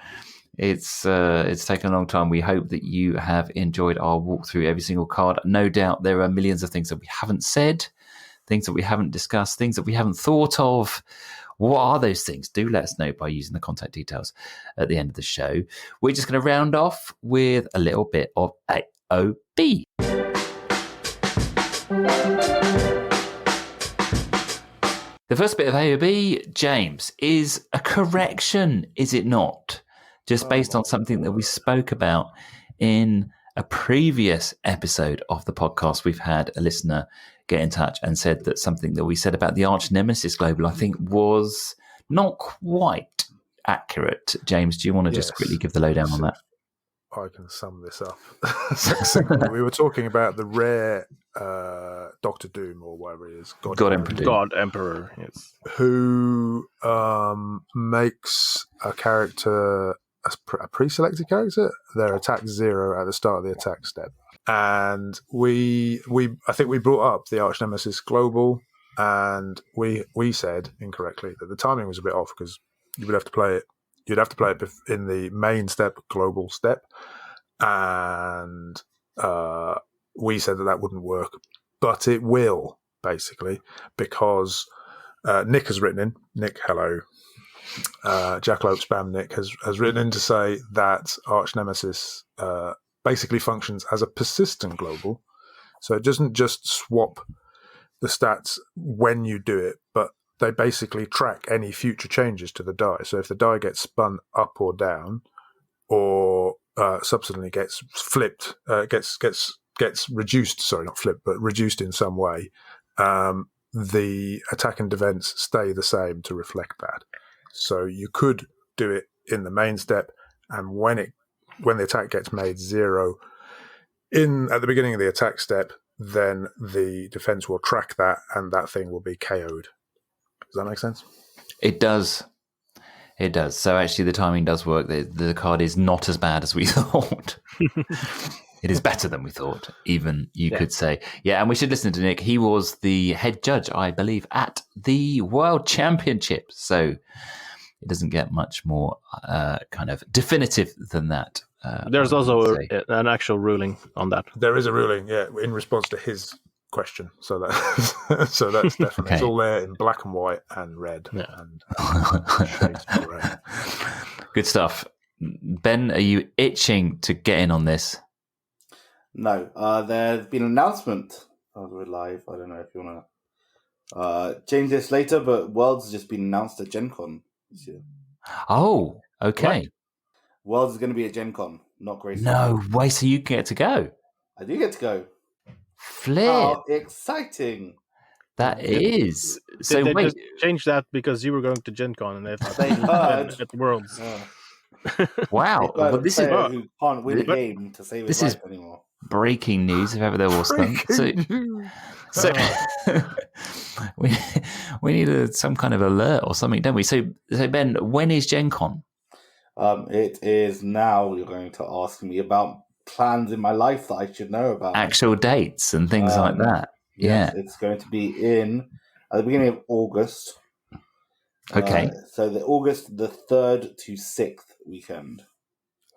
It's taken a long time. We hope that you have enjoyed our walk through every single card. No doubt there are millions of things that we haven't said, things that we haven't discussed, things that we haven't thought of. What are those things? Do let us know by using the contact details at the end of the show. We're just going to round off with a little bit of AOB. The first bit of AOB, James, is a correction, is it not? Just based on something that we spoke about in a previous episode of the podcast. We've had a listener get in touch and said that something that we said about the Arch Nemesis Global, I think, was not quite accurate. James, do you want to just quickly give the lowdown on that? I can sum this up succinctly. We were talking about the rare Doctor Doom, or whatever it is, God Emperor Doom. God Emperor, yes. Who makes a character, a pre-selected character, their attack 0 at the start of the attack step. And I think we brought up the Arch Nemesis Global, and we said incorrectly that the timing was a bit off because you would have to play it. You'd have to play it in the main step, global step, and we said that wouldn't work, but it will, basically, because Nick has written in. Nick, hello. Jackalope Spam Nick has written in to say that Arch Nemesis basically functions as a persistent global, so it doesn't just swap the stats when you do it, but they basically track any future changes to the die. So if the die gets spun up or down, or subsequently gets flipped, gets reduced. Sorry, not flipped, but reduced in some way. The attack and defense stay the same to reflect that. So you could do it in the main step, and when the attack gets made 0 at the beginning of the attack step, then the defense will track that, and that thing will be KO'd. Does that make sense? It does. It does. So actually the timing does work. The card is not as bad as we thought. It is better than we thought, even, you could say. Yeah, and we should listen to Nick. He was the head judge, I believe, at the World Championship. So it doesn't get much more kind of definitive than that. There's also an actual ruling on that. There is a ruling, in response to his question. So that's definitely Okay. It's all there in black and white and red and shades of grey. Good stuff. Ben, are you itching to get in on this? No, there's been an announcement. Oh, we're live. I don't know if you want to change this later, but Worlds has just been announced at Gen Con this year. Oh, okay. What? Worlds is going to be at Gen Con, not Grace. No way, so you get to go. I do get to go. Flip. How exciting. That is. So They wait. just changed that because you were going to Gen Con and They heard. at the Worlds. Wow. Well, this is who can't win a game to save his life anymore. breaking news, if ever there was some. So we need some kind of alert or something, don't we? So Ben, when is Gen Con? It is now. You're going to ask me about plans in my life that I should know about. Actual dates and things like that. Yes, it's going to be at the beginning of August. Okay. So August the 3rd to 6th weekend.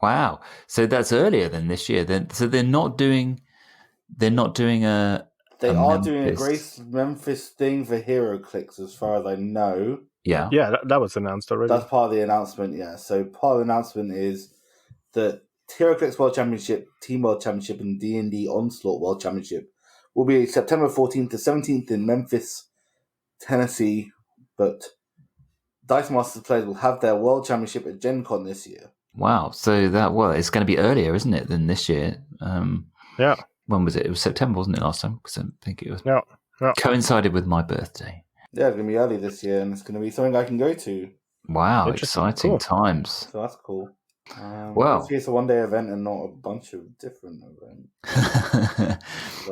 Wow. So that's earlier than this year. Then, so they're not doing a. They are doing a Grace Memphis thing for Hero Clicks, as far as I know. Yeah. Yeah, that was announced already. That's part of the announcement. Yeah. So part of the announcement is that Hero Clicks World Championship, Team World Championship, and D&D Onslaught World Championship will be September 14th to 17th in Memphis, Tennessee. But Dice Masters players will have their World Championship at Gen Con this year. Wow. So it's going to be earlier, isn't it, than this year? Yeah. When was it? It was September, wasn't it, last time? Because I think it was Yeah. coincided with my birthday. Yeah, it's going to be early this year, and it's going to be something I can go to. Wow, Interesting. exciting Cool. times. So that's cool. Well. Hopefully it's a one-day event and not a bunch of different events.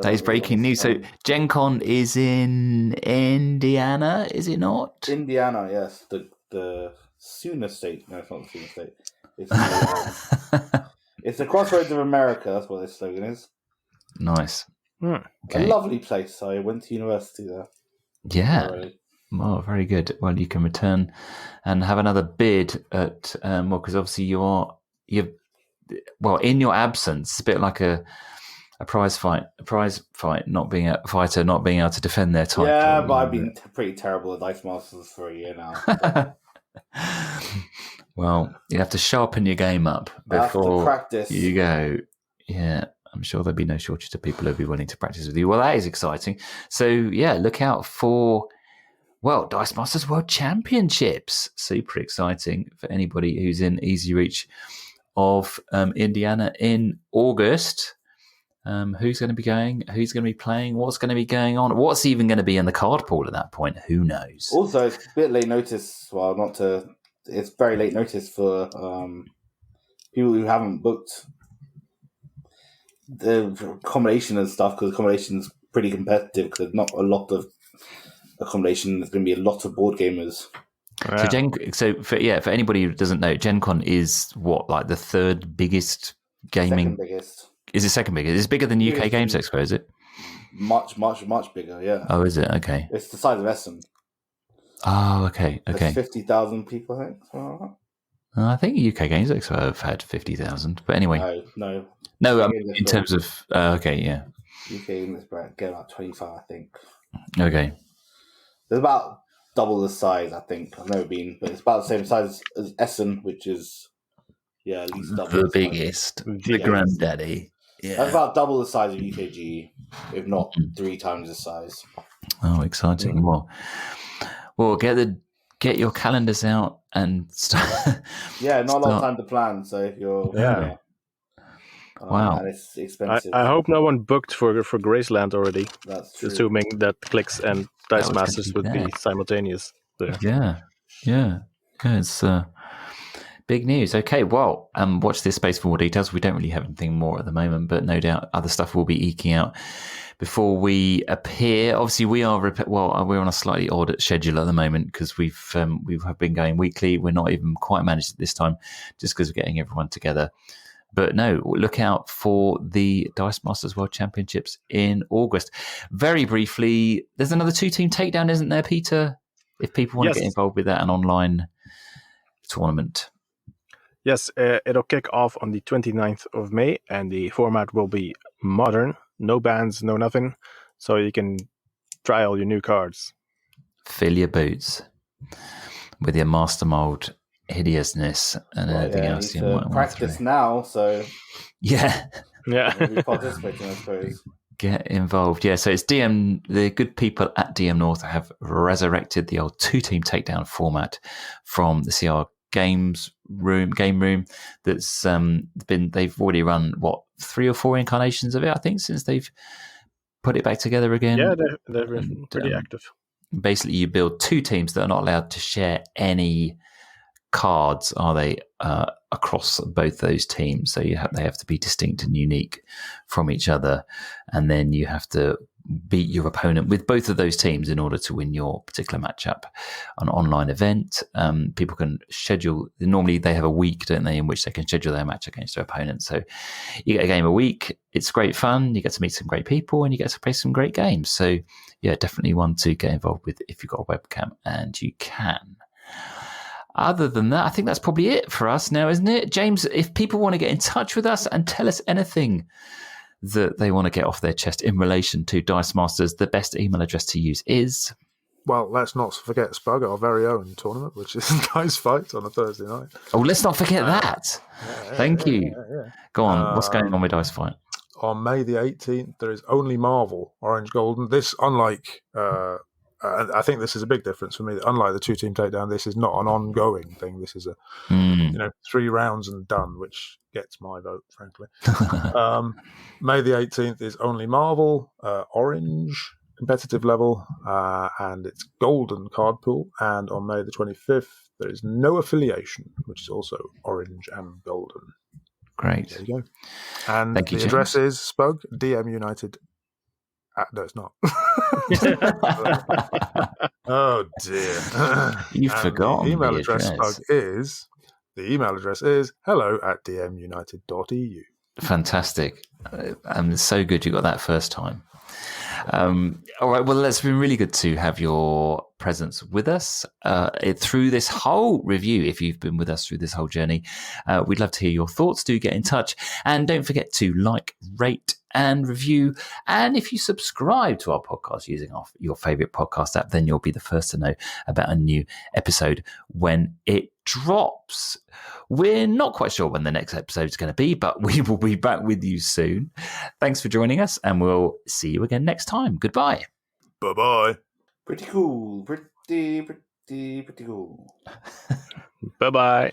That is breaking news. So Gen Con is in Indiana, is it not? Indiana, yes. The Sooner State. No, it's not the Sooner State. It's the Crossroads of America. That's what their slogan is. Nice. A Okay. lovely place. I went to university there. Yeah. Already. Oh, very good. Well, you can return and have another bid at because obviously you are in your absence, it's a bit like a prize fight not being able to defend their title. Yeah, but I've been pretty terrible at Dice Masters for a year now. Well, you have to sharpen your game up before practice. You go. Yeah, I'm sure there'll be no shortage of people who'll be willing to practice with you. Well, that is exciting. So, yeah, look out for, Dice Masters World Championships. Super exciting for anybody who's in easy reach of Indiana in August. Who's going to be going? Who's going to be playing? What's going to be going on? What's even going to be in the card pool at that point? Who knows? Also, it's a bit late notice. Well, it's very late notice for people who haven't booked the accommodation and stuff, because accommodation is pretty competitive because there's not a lot of accommodation. There's going to be a lot of board gamers. Yeah. For anybody who doesn't know, Gen Con is what, the third biggest gaming? Second biggest. Is it second biggest? It's bigger than UK Games Expo, is it? Much, much, much bigger, yeah. Oh, is it? Okay. It's the size of Essen. Oh, okay. There's 50,000 people, I think. Something like that. I think UK Games Expo have had 50,000. But anyway. No. No, in terms of... okay, yeah. UK Games Expo get about 25, I think. Okay. There's about double the size, I think. I've never been, but it's about the same size as Essen, which is, at least double the biggest. The granddaddy. Yeah. That's about double the size of UKG, if not 3 times the size. Oh, exciting! Well, get your calendars out and start. Yeah, not a lot of time to plan. So if you're wow, and it's expensive. I hope no one booked for Graceland already. That's true. Assuming that Clicks and Dice Masters would be simultaneous there. Yeah. It's big news. Okay, well, watch this space for more details. We don't really have anything more at the moment, but no doubt other stuff will be eking out before we appear. Obviously, we're on a slightly odd schedule at the moment because we've been going weekly. We're not even quite managed at this time, just because we're getting everyone together. But no, look out for the Dice Masters World Championships in August. Very briefly, there's another 2-team takedown, isn't there, Peter? If people want to get involved with that, an online tournament. Yes, it'll kick off on the 29th of May, and the format will be modern. No bans, no nothing. So you can try all your new cards. Fill your boots with your master mold hideousness and everything else. You need to practice now, so... Yeah. We'll be participating, I suppose. Get involved. Yeah, so it's DM. The good people at DM North have resurrected the old 2-team takedown format from the CR game room that's they've already run 3 or 4 incarnations of it, I think, since they've put it back together again. Yeah, they've been pretty active. Basically, you build 2 teams that are not allowed to share any cards, are they, across both those teams. So they have to be distinct and unique from each other, and then you have to beat your opponent with both of those teams in order to win your particular matchup. An online event, people can schedule. Normally, they have a week, don't they, in which they can schedule their match against their opponent. So you get a game a week. It's great fun. You get to meet some great people, and you get to play some great games. So yeah, definitely one to get involved with if you've got a webcam, and you can. Other than that, I think that's probably it for us now, isn't it? James, if people want to get in touch with us and tell us anything that they want to get off their chest in relation to Dice Masters, the best email address to use is... Well, let's not forget Spug, our very own tournament, which is Dice Fight on a Thursday night. Oh, let's not forget that. Thank you. Yeah. Go on. What's going on with Dice Fight? On May the 18th, there is only Marvel, Orange Golden. This, unlike... I think this is a big difference for me. Unlike the 2-team takedown, this is not an ongoing thing. This is 3 rounds and done, which gets my vote, frankly. May the 18th is only Marvel, Orange, competitive level, and it's Golden card pool. And on May the 25th, there is no affiliation, which is also Orange and Golden. Great. There you go. And Thank you, the address is Spug, DM United. No, it's not. Oh dear! You forgot. The email address is hello@dmunited.eu. Fantastic. So good you got that first time. All right. Well, it's been really good to have your presence with us through this whole review. If you've been with us through this whole journey, we'd love to hear your thoughts. Do get in touch. And don't forget to like, rate, and review. And if you subscribe to our podcast using your favorite podcast app, then you'll be the first to know about a new episode when it drops. We're not quite sure when the next episode is going to be, but we will be back with you soon. Thanks for joining us, and we'll see you again next time. Goodbye. Bye-bye. Pretty cool. Pretty cool. Bye-bye.